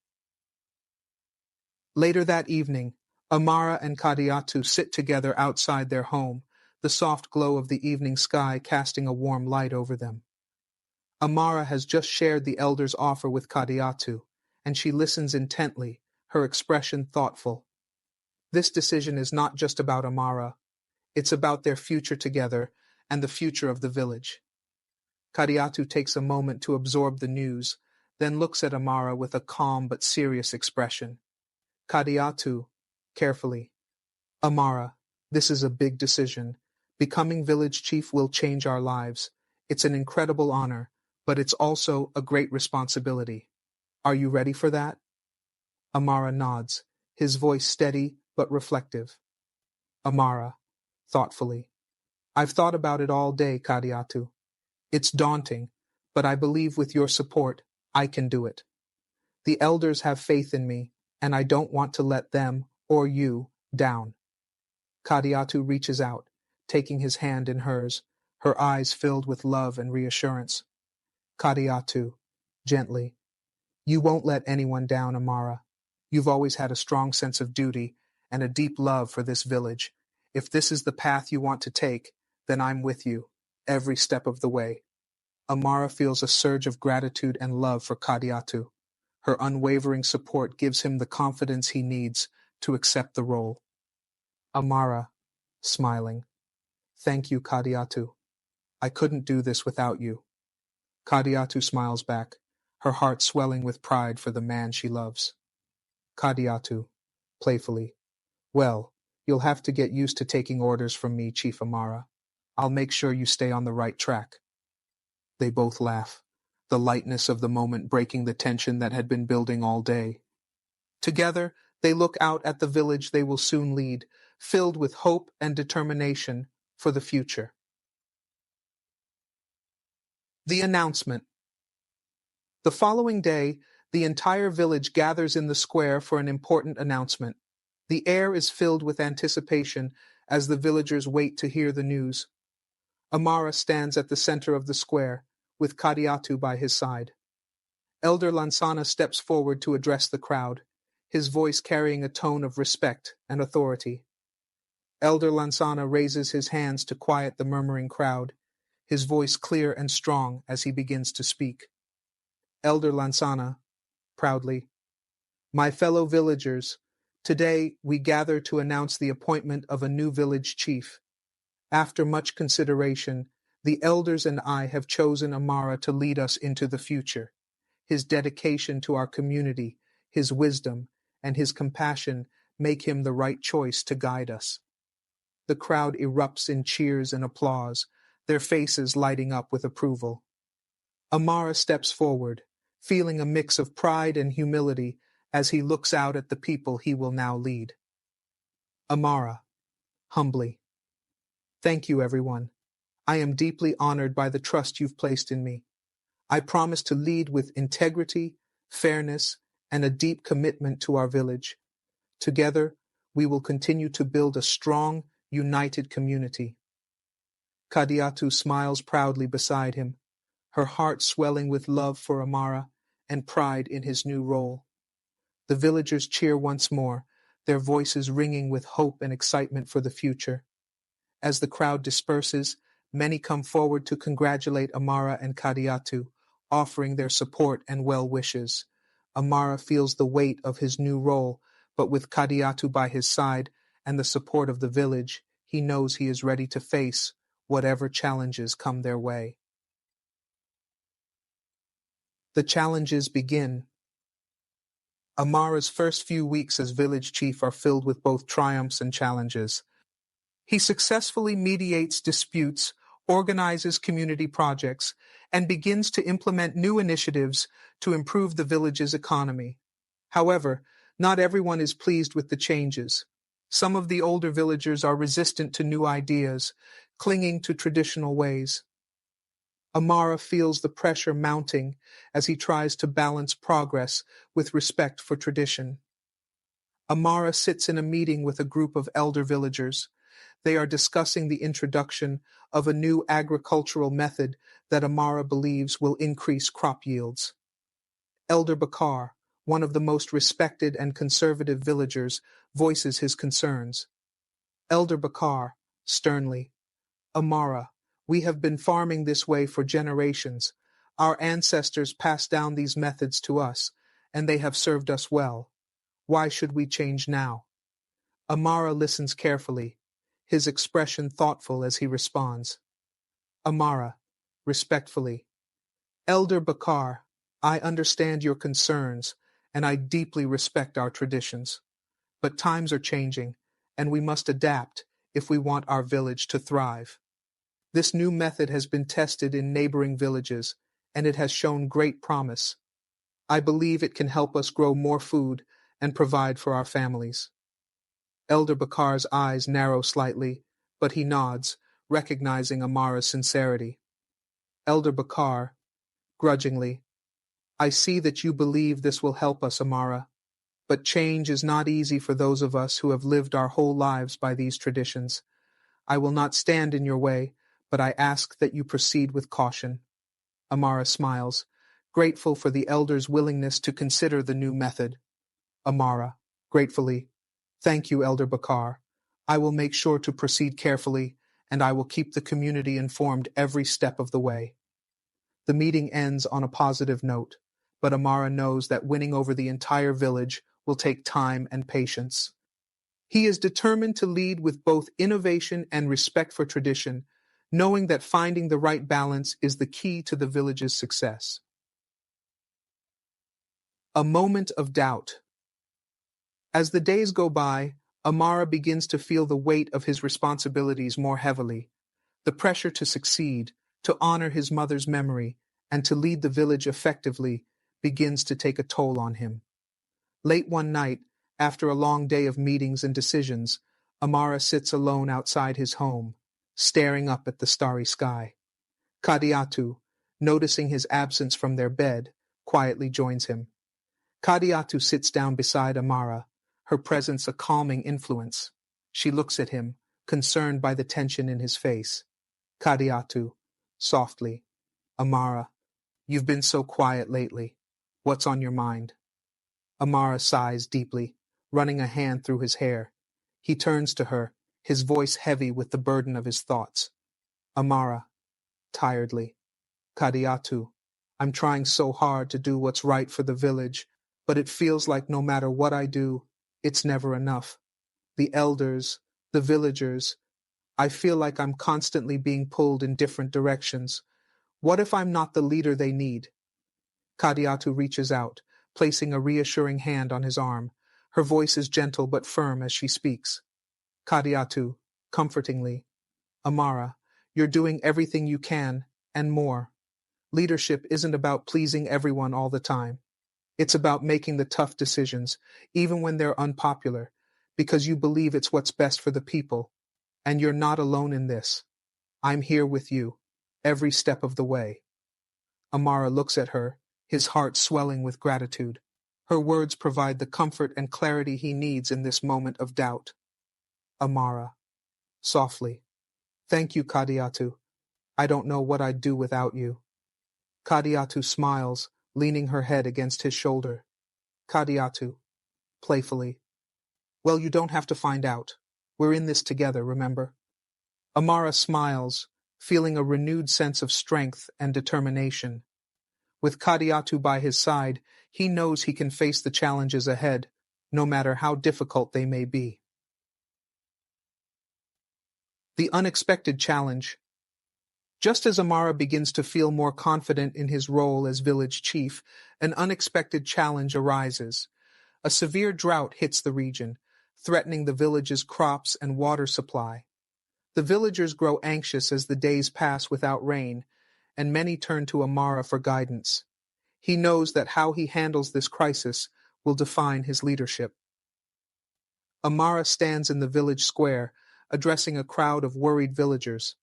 Later that evening, Amara and Kadiatu sit together outside their home, the soft glow of the evening sky casting a warm light over them. Amara has just shared the elder's offer with Kadiatu, and she listens intently, her expression thoughtful. This decision is not just about Amara, it's about their future together and the future of the village. Kadiatu takes a moment to absorb the news, then looks at Amara with a calm but serious expression. Kadiatu, carefully, "Amara, this is a big decision. Becoming village chief will change our lives. It's an incredible honor, but it's also a great responsibility. Are you ready for that?" Amara nods, his voice steady but reflective. Amara, thoughtfully, "I've thought about it all day, Kadiatu. It's daunting, but I believe with your support, I can do it. The elders have faith in me, and I don't want to let them, or you, down." Kadiatu reaches out, taking his hand in hers, her eyes filled with love and reassurance. Kadiatu, gently, "You won't let anyone down, Amara. You've always had a strong sense of duty and a deep love for this village. If this is the path you want to take, then I'm with you, every step of the way." Amara feels a surge of gratitude and love for Kadiatu. Her unwavering support gives him the confidence he needs to accept the role. Amara, smiling, "Thank you, Kadiatu. I couldn't do this without you." Kadiatu smiles back, her heart swelling with pride for the man she loves. Kadiatu, playfully, Well, you'll have to get used to taking orders from me, Chief Amara. I'll make sure you stay on the right track. They both laugh, the lightness of the moment breaking the tension that had been building all day. Together, they look out at the village they will soon lead, filled with hope and determination for the future. The announcement. The following day, the entire village gathers in the square for an important announcement. The air is filled with anticipation as the villagers wait to hear the news. Amara stands at the center of the square, with Kadiatu by his side. Elder Lansana steps forward to address the crowd, his voice carrying a tone of respect and authority. Elder Lansana raises his hands to quiet the murmuring crowd, his voice clear and strong as he begins to speak. Elder Lansana, proudly, my fellow villagers, today we gather to announce the appointment of a new village chief. After much consideration, the elders and I have chosen Amara to lead us into the future. His dedication to our community, his wisdom, and his compassion make him the right choice to guide us. The crowd erupts in cheers and applause, their faces lighting up with approval. Amara steps forward, feeling a mix of pride and humility as he looks out at the people he will now lead. Amara, humbly, thank you, everyone. I am deeply honored by the trust you've placed in me. I promise to lead with integrity, fairness, and a deep commitment to our village. Together, we will continue to build a strong, united community. Kadiatu smiles proudly beside him, her heart swelling with love for Amara and pride in his new role. The villagers cheer once more, their voices ringing with hope and excitement for the future. As the crowd disperses, many come forward to congratulate Amara and Kadiatu, offering their support and well wishes. Amara feels the weight of his new role, but with Kadiatu by his side and the support of the village, he knows he is ready to face whatever challenges come their way. The challenges begin. Amara's first few weeks as village chief are filled with both triumphs and challenges. He successfully mediates disputes, organizes community projects, and begins to implement new initiatives to improve the village's economy. However, not everyone is pleased with the changes. Some of the older villagers are resistant to new ideas, clinging to traditional ways. Amara feels the pressure mounting as he tries to balance progress with respect for tradition. Amara sits in a meeting with a group of elder villagers. They are discussing the introduction of a new agricultural method that Amara believes will increase crop yields. Elder Bakar, one of the most respected and conservative villagers, voices his concerns. Elder Bakar, sternly, Amara, we have been farming this way for generations. Our ancestors passed down these methods to us, and they have served us well. Why should we change now? Amara listens carefully, his expression thoughtful as he responds. Amara, respectfully, Elder Bakar, I understand your concerns, and I deeply respect our traditions. But times are changing, and we must adapt if we want our village to thrive. This new method has been tested in neighboring villages, and it has shown great promise. I believe it can help us grow more food and provide for our families. Elder Bakar's eyes narrow slightly, but he nods, recognizing Amara's sincerity. Elder Bakar, grudgingly, I see that you believe this will help us, Amara, but change is not easy for those of us who have lived our whole lives by these traditions. I will not stand in your way, but I ask that you proceed with caution. Amara smiles, grateful for the elder's willingness to consider the new method. Amara, gratefully, thank you, Elder Bakar. I will make sure to proceed carefully, and I will keep the community informed every step of the way. The meeting ends on a positive note, but Amara knows that winning over the entire village will take time and patience. He is determined to lead with both innovation and respect for tradition, knowing that finding the right balance is the key to the village's success. A moment of doubt. As the days go by, Amara begins to feel the weight of his responsibilities more heavily. The pressure to succeed, to honor his mother's memory, and to lead the village effectively begins to take a toll on him. Late one night, after a long day of meetings and decisions, Amara sits alone outside his home, staring up at the starry sky. Kadiatu, noticing his absence from their bed, quietly joins him. Kadiatu sits down beside Amara, her presence a calming influence. She looks at him, concerned by the tension in his face. Kadiatu, softly, Amara, you've been so quiet lately. What's on your mind? Amara sighs deeply, running a hand through his hair. He turns to her, his voice heavy with the burden of his thoughts. Amara, tiredly, Kadiatu, I'm trying so hard to do what's right for the village, but it feels like no matter what I do, it's never enough. The elders, the villagers, I feel like I'm constantly being pulled in different directions. What if I'm not the leader they need? Kadiatu reaches out, placing a reassuring hand on his arm. Her voice is gentle but firm as she speaks. Kadiatu, comfortingly, Amara, you're doing everything you can, and more. Leadership isn't about pleasing everyone all the time. It's about making the tough decisions, even when they're unpopular, because you believe it's what's best for the people. And you're not alone in this. I'm here with you, every step of the way. Amara looks at her, his heart swelling with gratitude. Her words provide the comfort and clarity he needs in this moment of doubt. Amara, softly, thank you, Kadiatu. I don't know what I'd do without you. Kadiatu smiles, leaning her head against his shoulder. Kadiatu, playfully, well, you don't have to find out. We're in this together, remember? Amara smiles, feeling a renewed sense of strength and determination. With Kadiatu by his side, he knows he can face the challenges ahead, no matter how difficult they may be. The unexpected challenge. Just as Amara begins to feel more confident in his role as village chief, an unexpected challenge arises. A severe drought hits the region, threatening the village's crops and water supply. The villagers grow anxious as the days pass without rain, and many turn to Amara for guidance. He knows that how he handles this crisis will define his leadership. Amara stands in the village square, addressing a crowd of worried villagers.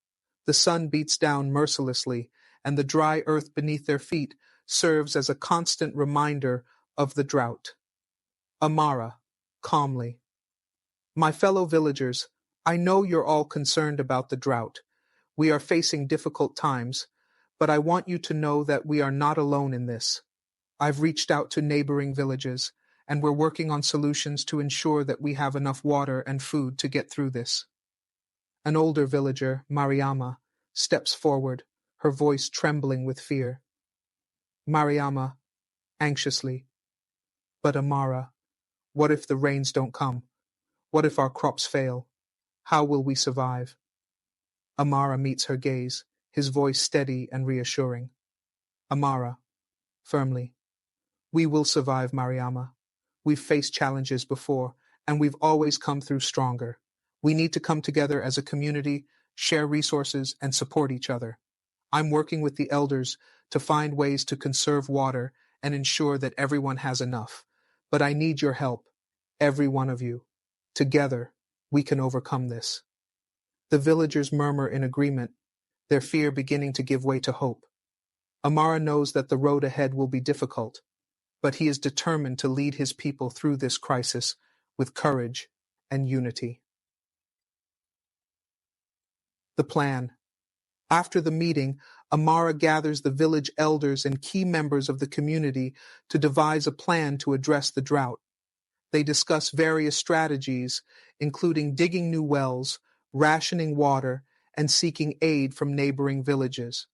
The sun beats down mercilessly, and the dry earth beneath their feet serves as a constant reminder of the drought. Amara, calmly, my fellow villagers, I know you're all concerned about the drought. We are facing difficult times, but I want you to know that we are not alone in this. I've reached out to neighboring villages, and we're working on solutions to ensure that we have enough water and food to get through this. An older villager, Mariama, steps forward, her voice trembling with fear. Mariama, anxiously, but Amara, what if the rains don't come? What if our crops fail? How will we survive? Amara meets her gaze, his voice steady and reassuring. Amara, firmly, we will survive, Mariama. We've faced challenges before, and we've always come through stronger. We need to come together as a community, share resources, and support each other. I'm working with the elders to find ways to conserve water and ensure that everyone has enough. But I need your help, every one of you. Together, we can overcome this. The villagers murmur in agreement, their fear beginning to give way to hope. Amara knows that the road ahead will be difficult, but he is determined to lead his people through this crisis with courage and unity. The plan. After the meeting, Amara gathers the village elders and key members of the community to devise a plan to address the drought. They discuss various strategies, including digging new wells, rationing water, and seeking aid from neighboring villages.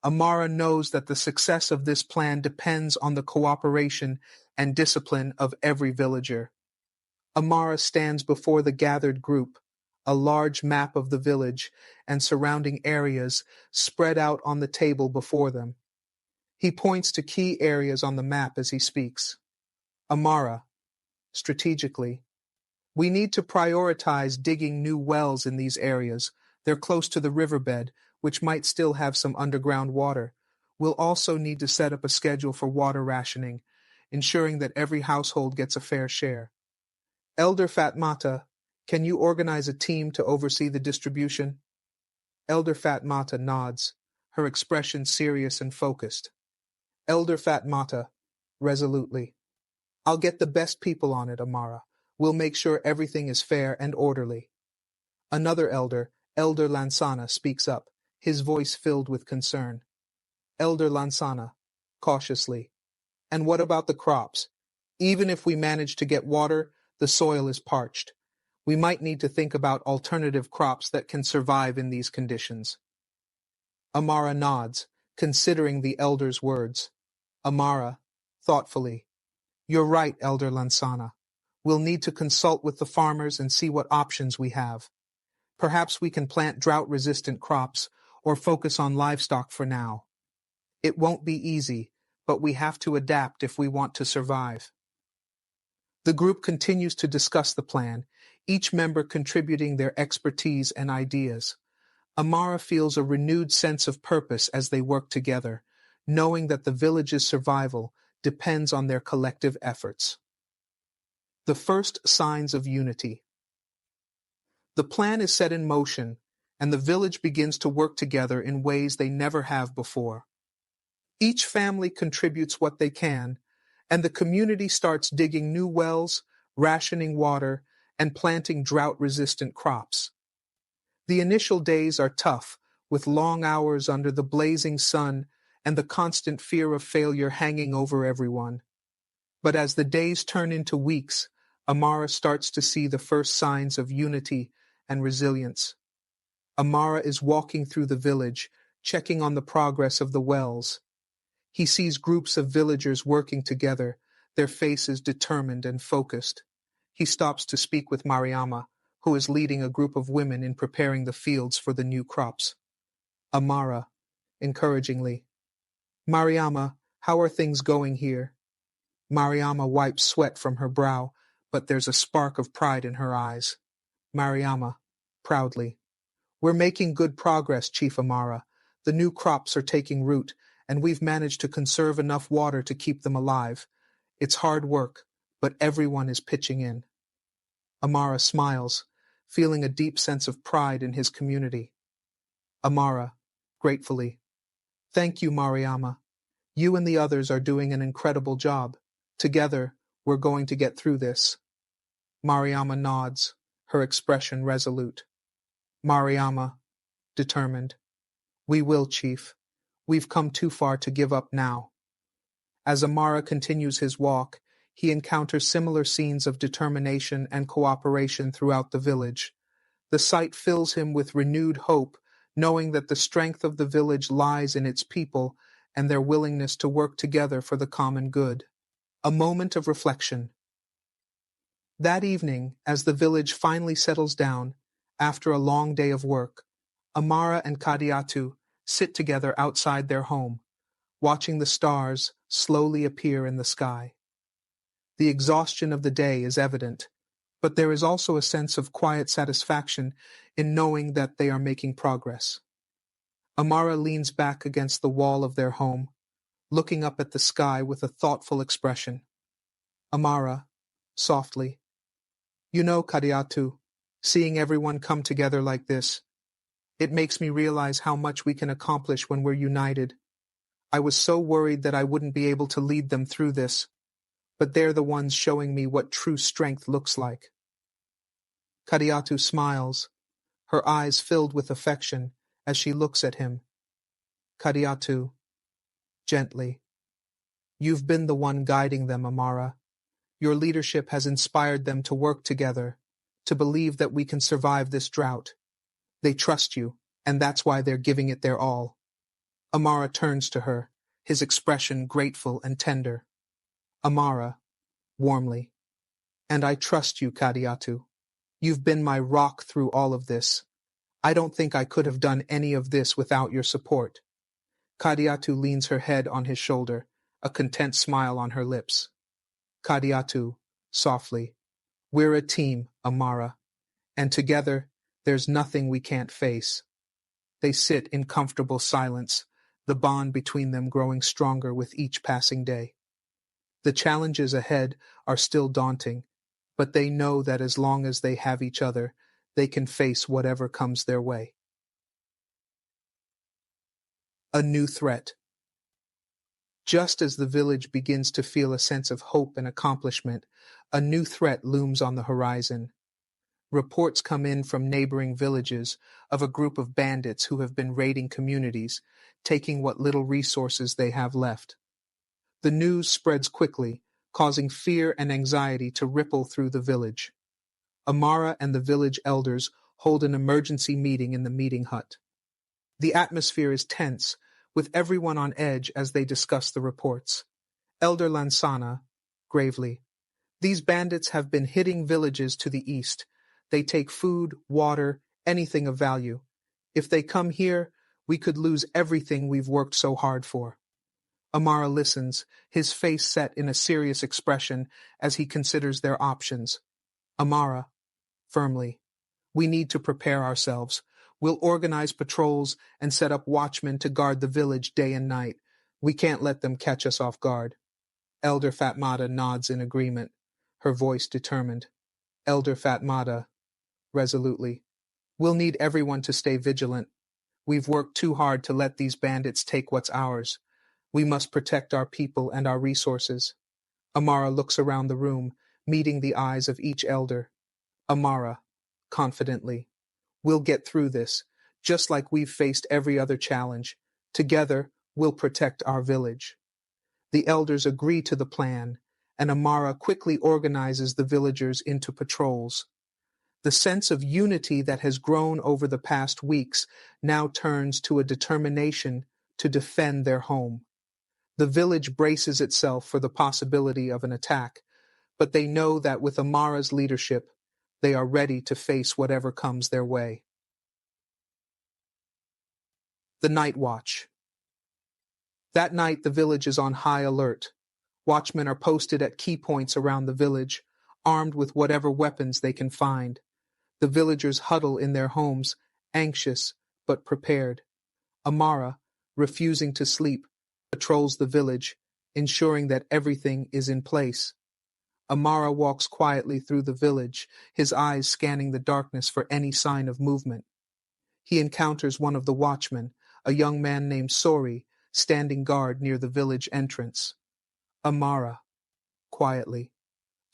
Amara knows that the success of this plan depends on the cooperation and discipline of every villager. Amara stands before the gathered group, a large map of the village and surrounding areas spread out on the table before them. He points to key areas on the map as he speaks. Amara, strategically, We need to prioritize digging new wells in these areas. They're close to the riverbed, which might still have some underground water. We'll also need to set up a schedule for water rationing, ensuring that every household gets a fair share. Elder Fatmata, can you organize a team to oversee the distribution? Elder Fatmata nods, her expression serious and focused. Elder Fatmata, resolutely. I'll get the best people on it, Amara. We'll make sure everything is fair and orderly. Another elder, Elder Lansana, speaks up, his voice filled with concern. Elder Lansana, cautiously. And what about the crops? Even if we manage to get water, the soil is parched. We might need to think about alternative crops that can survive in these conditions. Amara nods, considering the elder's words. Amara, thoughtfully. You're right, Elder Lansana. We'll need to consult with the farmers and see what options we have. Perhaps we can plant drought-resistant crops or focus on livestock for now. It won't be easy, but we have to adapt if we want to survive. The group continues to discuss the plan, each member contributing their expertise and ideas. Amara feels a renewed sense of purpose as they work together, knowing that the village's survival depends on their collective efforts. The first signs of unity. The plan is set in motion, and the village begins to work together in ways they never have before. Each family contributes what they can, and the community starts digging new wells, rationing water, and planting drought-resistant crops. The initial days are tough, with long hours under the blazing sun and the constant fear of failure hanging over everyone. But as the days turn into weeks, Amara starts to see the first signs of unity and resilience. Amara is walking through the village, checking on the progress of the wells. He sees groups of villagers working together, their faces determined and focused. He stops to speak with Mariama, who is leading a group of women in preparing the fields for the new crops. Amara, encouragingly. Mariama, how are things going here? Mariama wipes sweat from her brow, but there's a spark of pride in her eyes. Mariama, proudly. We're making good progress, Chief Amara. The new crops are taking root, and we've managed to conserve enough water to keep them alive. It's hard work, but everyone is pitching in. Amara smiles, feeling a deep sense of pride in his community. Amara, gratefully. Thank you, Mariama. You and the others are doing an incredible job. Together, we're going to get through this. Mariama nods, her expression resolute. Mariama, determined. We will, Chief. We've come too far to give up now. As Amara continues his walk, he encounters similar scenes of determination and cooperation throughout the village. The sight fills him with renewed hope, knowing that the strength of the village lies in its people and their willingness to work together for the common good. A moment of reflection. That evening, as the village finally settles down, after a long day of work, Amara and Kadiatu sit together outside their home, watching the stars slowly appear in the sky. The exhaustion of the day is evident, but there is also a sense of quiet satisfaction in knowing that they are making progress. Amara leans back against the wall of their home, looking up at the sky with a thoughtful expression. Amara, softly. You know, Kadiatu, seeing everyone come together like this, it makes me realize how much we can accomplish when we're united. I was so worried that I wouldn't be able to lead them through this, but they're the ones showing me what true strength looks like. Kadiatu smiles, her eyes filled with affection as she looks at him. Kadiatu, gently. You've been the one guiding them, Amara. Your leadership has inspired them to work together, to believe that we can survive this drought. They trust you, and that's why they're giving it their all. Amara turns to her, his expression grateful and tender. Amara, warmly. And I trust you, Kadiatu. You've been my rock through all of this. I don't think I could have done any of this without your support. Kadiatu leans her head on his shoulder, a content smile on her lips. Kadiatu, softly. We're a team, Amara, and together there's nothing we can't face. They sit in comfortable silence, the bond between them growing stronger with each passing day. The challenges ahead are still daunting, but they know that as long as they have each other, they can face whatever comes their way. A new threat. Just as the village begins to feel a sense of hope and accomplishment, a new threat looms on the horizon. Reports come in from neighboring villages of a group of bandits who have been raiding communities, taking what little resources they have left. The news spreads quickly, causing fear and anxiety to ripple through the village. Amara and the village elders hold an emergency meeting in the meeting hut. The atmosphere is tense, with everyone on edge as they discuss the reports. Elder Lansana, gravely, "These bandits have been hitting villages to the east. They take food, water, anything of value. If they come here, we could lose everything we've worked so hard for." Amara listens, his face set in a serious expression as he considers their options. Amara, firmly, "We need to prepare ourselves. We'll organize patrols and set up watchmen to guard the village day and night. We can't let them catch us off guard." Elder Fatmata nods in agreement, her voice determined. Elder Fatmata, resolutely, "We'll need everyone to stay vigilant. We've worked too hard to let these bandits take what's ours. We must protect our people and our resources." Amara looks around the room, meeting the eyes of each elder. Amara, confidently, "We'll get through this, just like we've faced every other challenge. Together, we'll protect our village." The elders agree to the plan, and Amara quickly organizes the villagers into patrols. The sense of unity that has grown over the past weeks now turns to a determination to defend their home. The village braces itself for the possibility of an attack, but they know that with Amara's leadership, they are ready to face whatever comes their way. The Night Watch. That night, the village is on high alert. Watchmen are posted at key points around the village, armed with whatever weapons they can find. The villagers huddle in their homes, anxious but prepared. Amara, refusing to sleep, patrols the village, ensuring that everything is in place. Amara walks quietly through the village, his eyes scanning the darkness for any sign of movement. He encounters one of the watchmen, a young man named Sori, standing guard near the village entrance. Amara, quietly,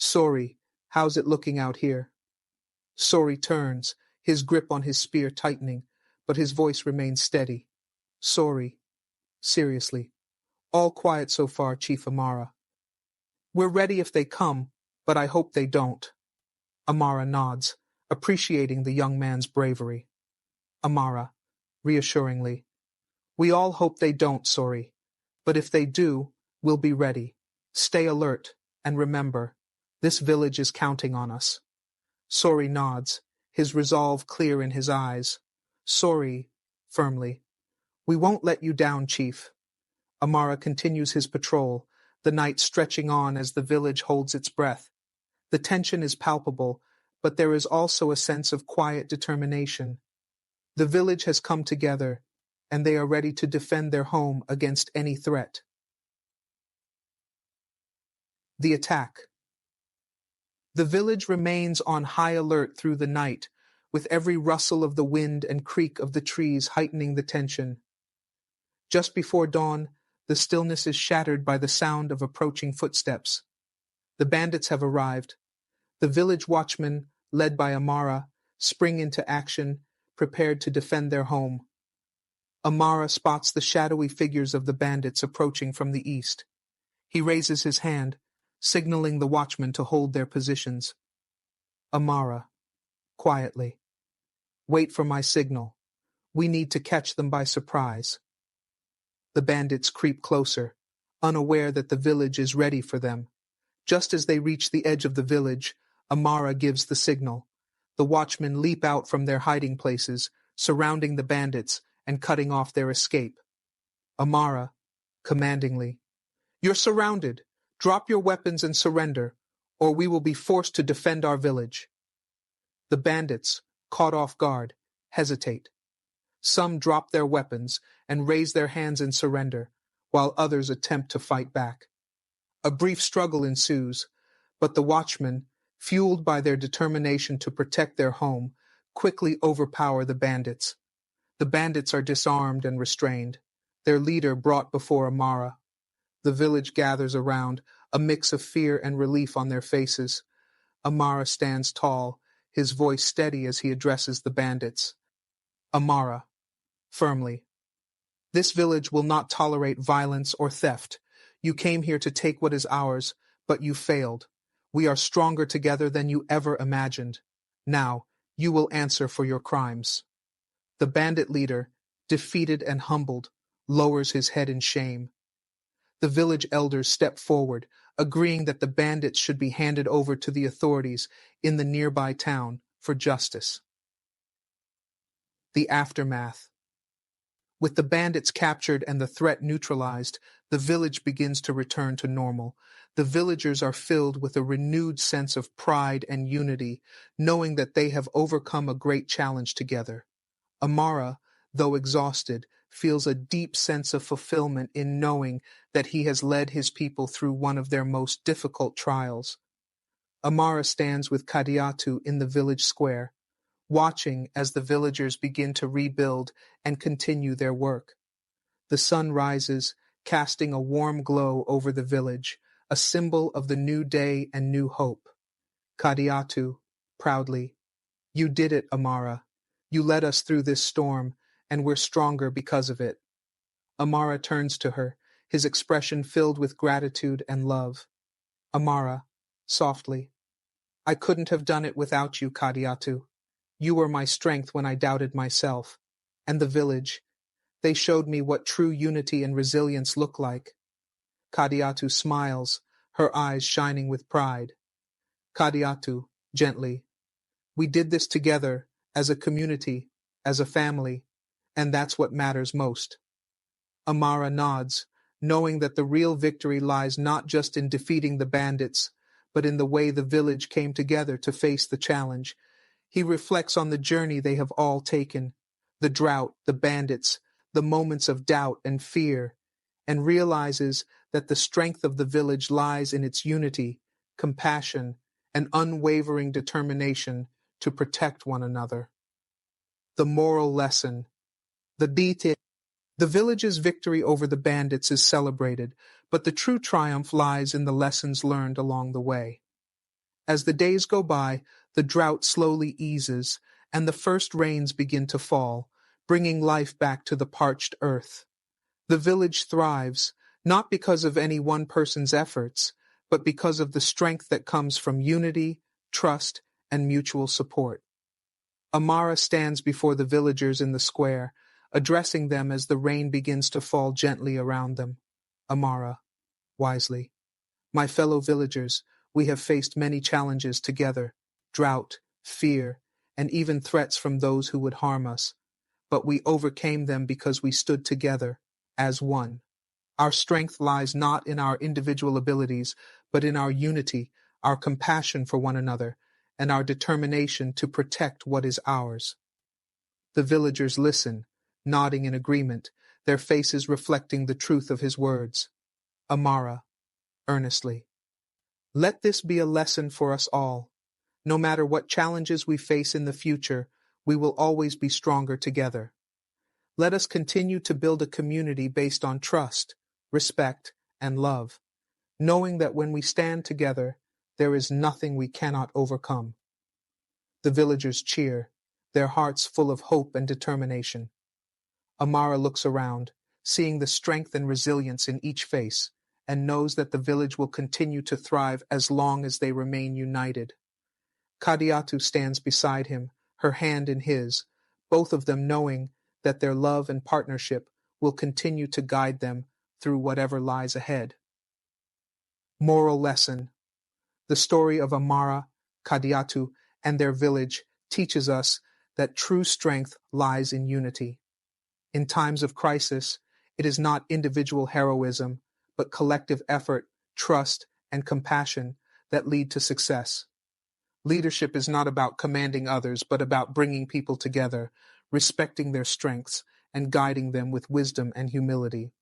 "Sori, how's it looking out here?" Sori turns, his grip on his spear tightening, but his voice remains steady. "Sori, seriously, all quiet so far, Chief Amara. We're ready if they come, but I hope they don't." Amara nods, appreciating the young man's bravery. Amara, reassuringly, "We all hope they don't, Sori, but if they do, we'll be ready. Stay alert, and remember, this village is counting on us." Sori nods, his resolve clear in his eyes. Sori, firmly, "We won't let you down, Chief." Amara continues his patrol, the night stretching on as the village holds its breath. The tension is palpable, but there is also a sense of quiet determination. The village has come together, and they are ready to defend their home against any threat. The attack. The village remains on high alert through the night, with every rustle of the wind and creak of the trees heightening the tension. Just before dawn, the stillness is shattered by the sound of approaching footsteps. The bandits have arrived. The village watchmen, led by Amara, spring into action, prepared to defend their home. Amara spots the shadowy figures of the bandits approaching from the east. He raises his hand, signaling the watchmen to hold their positions. Amara, quietly, "Wait for my signal. We need to catch them by surprise." The bandits creep closer, unaware that the village is ready for them. Just as they reach the edge of the village, Amara gives the signal. The watchmen leap out from their hiding places, surrounding the bandits and cutting off their escape. Amara, commandingly, "You're surrounded. Drop your weapons and surrender, or we will be forced to defend our village. The bandits, caught off guard, hesitate. Some drop their weapons and raise their hands in surrender, while others attempt to fight back. A brief struggle ensues, but the watchmen, fueled by their determination to protect their home, quickly overpower the bandits. The bandits are disarmed and restrained, their leader brought before Amara. The village gathers around, a mix of fear and relief on their faces. Amara stands tall, his voice steady as he addresses the bandits. Amara, firmly. This village will not tolerate violence or theft. You came here to take what is ours, but you failed. We are stronger together than you ever imagined. Now, you will answer for your crimes. The bandit leader, defeated and humbled, lowers his head in shame. The village elders step forward, agreeing that the bandits should be handed over to the authorities in the nearby town for justice. The aftermath. With the bandits captured and the threat neutralized, the village begins to return to normal. The villagers are filled with a renewed sense of pride and unity, knowing that they have overcome a great challenge together. Amara, though exhausted, feels a deep sense of fulfillment in knowing that he has led his people through one of their most difficult trials. Amara stands with Kadiatu in the village square, watching as the villagers begin to rebuild and continue their work. The sun rises, casting a warm glow over the village, a symbol of the new day and new hope. Kadiatu, proudly, "You did it, Amara. You led us through this storm, and we're stronger because of it." Amara turns to her, his expression filled with gratitude and love. Amara, softly, "I couldn't have done it without you, Kadiatu. You were my strength when I doubted myself. And the village, they showed me what true unity and resilience look like." Kadiatu smiles, her eyes shining with pride. Kadiatu, gently, "We did this together, as a community, as a family, and that's what matters most." Amara nods, knowing that the real victory lies not just in defeating the bandits, but in the way the village came together to face the challenge. He reflects on the journey they have all taken, the drought, the bandits, the moments of doubt and fear, and realizes that the strength of the village lies in its unity, compassion, and unwavering determination to protect one another. The moral lesson. The village's victory over the bandits is celebrated, but the true triumph lies in the lessons learned along the way. As the days go by, the drought slowly eases, and the first rains begin to fall, bringing life back to the parched earth. The village thrives, not because of any one person's efforts, but because of the strength that comes from unity, trust, and mutual support. Amara stands before the villagers in the square, addressing them as the rain begins to fall gently around them. Amara, wisely, "My fellow villagers, we have faced many challenges together, drought, fear, and even threats from those who would harm us. But we overcame them because we stood together, as one. Our strength lies not in our individual abilities, but in our unity, our compassion for one another, and our determination to protect what is ours." The villagers listen, nodding in agreement, their faces reflecting the truth of his words. Amara, earnestly, "Let this be a lesson for us all. No matter what challenges we face in the future, we will always be stronger together. Let us continue to build a community based on trust, respect, and love, knowing that when we stand together, there is nothing we cannot overcome." The villagers cheer, their hearts full of hope and determination. Amara looks around, seeing the strength and resilience in each face, and knows that the village will continue to thrive as long as they remain united. Kadiatu stands beside him, her hand in his, both of them knowing that their love and partnership will continue to guide them through whatever lies ahead. Moral lesson. The story of Amara, Kadiatu, and their village teaches us that true strength lies in unity. In times of crisis, it is not individual heroism, but collective effort, trust, and compassion that lead to success. Leadership is not about commanding others, but about bringing people together, respecting their strengths, and guiding them with wisdom and humility.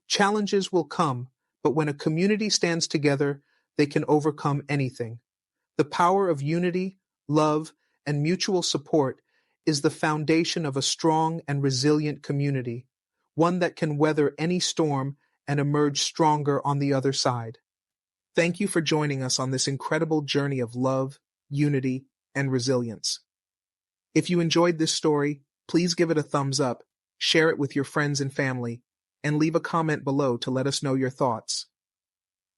Challenges will come, but when a community stands together, they can overcome anything. The power of unity, love, and mutual support is the foundation of a strong and resilient community, one that can weather any storm and emerge stronger on the other side. Thank you for joining us on this incredible journey of love, unity, and resilience. If you enjoyed this story, please give it a thumbs up, share it with your friends and family, and leave a comment below to let us know your thoughts.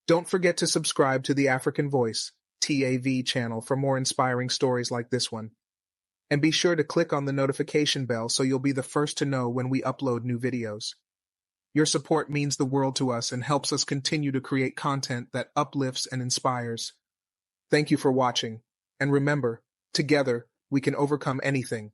Don't forget to subscribe to the African Voice, TAV channel for more inspiring stories like this one. And be sure to click on the notification bell so you'll be the first to know when we upload new videos. Your support means the world to us and helps us continue to create content that uplifts and inspires. Thank you for watching, and remember, together we can overcome anything.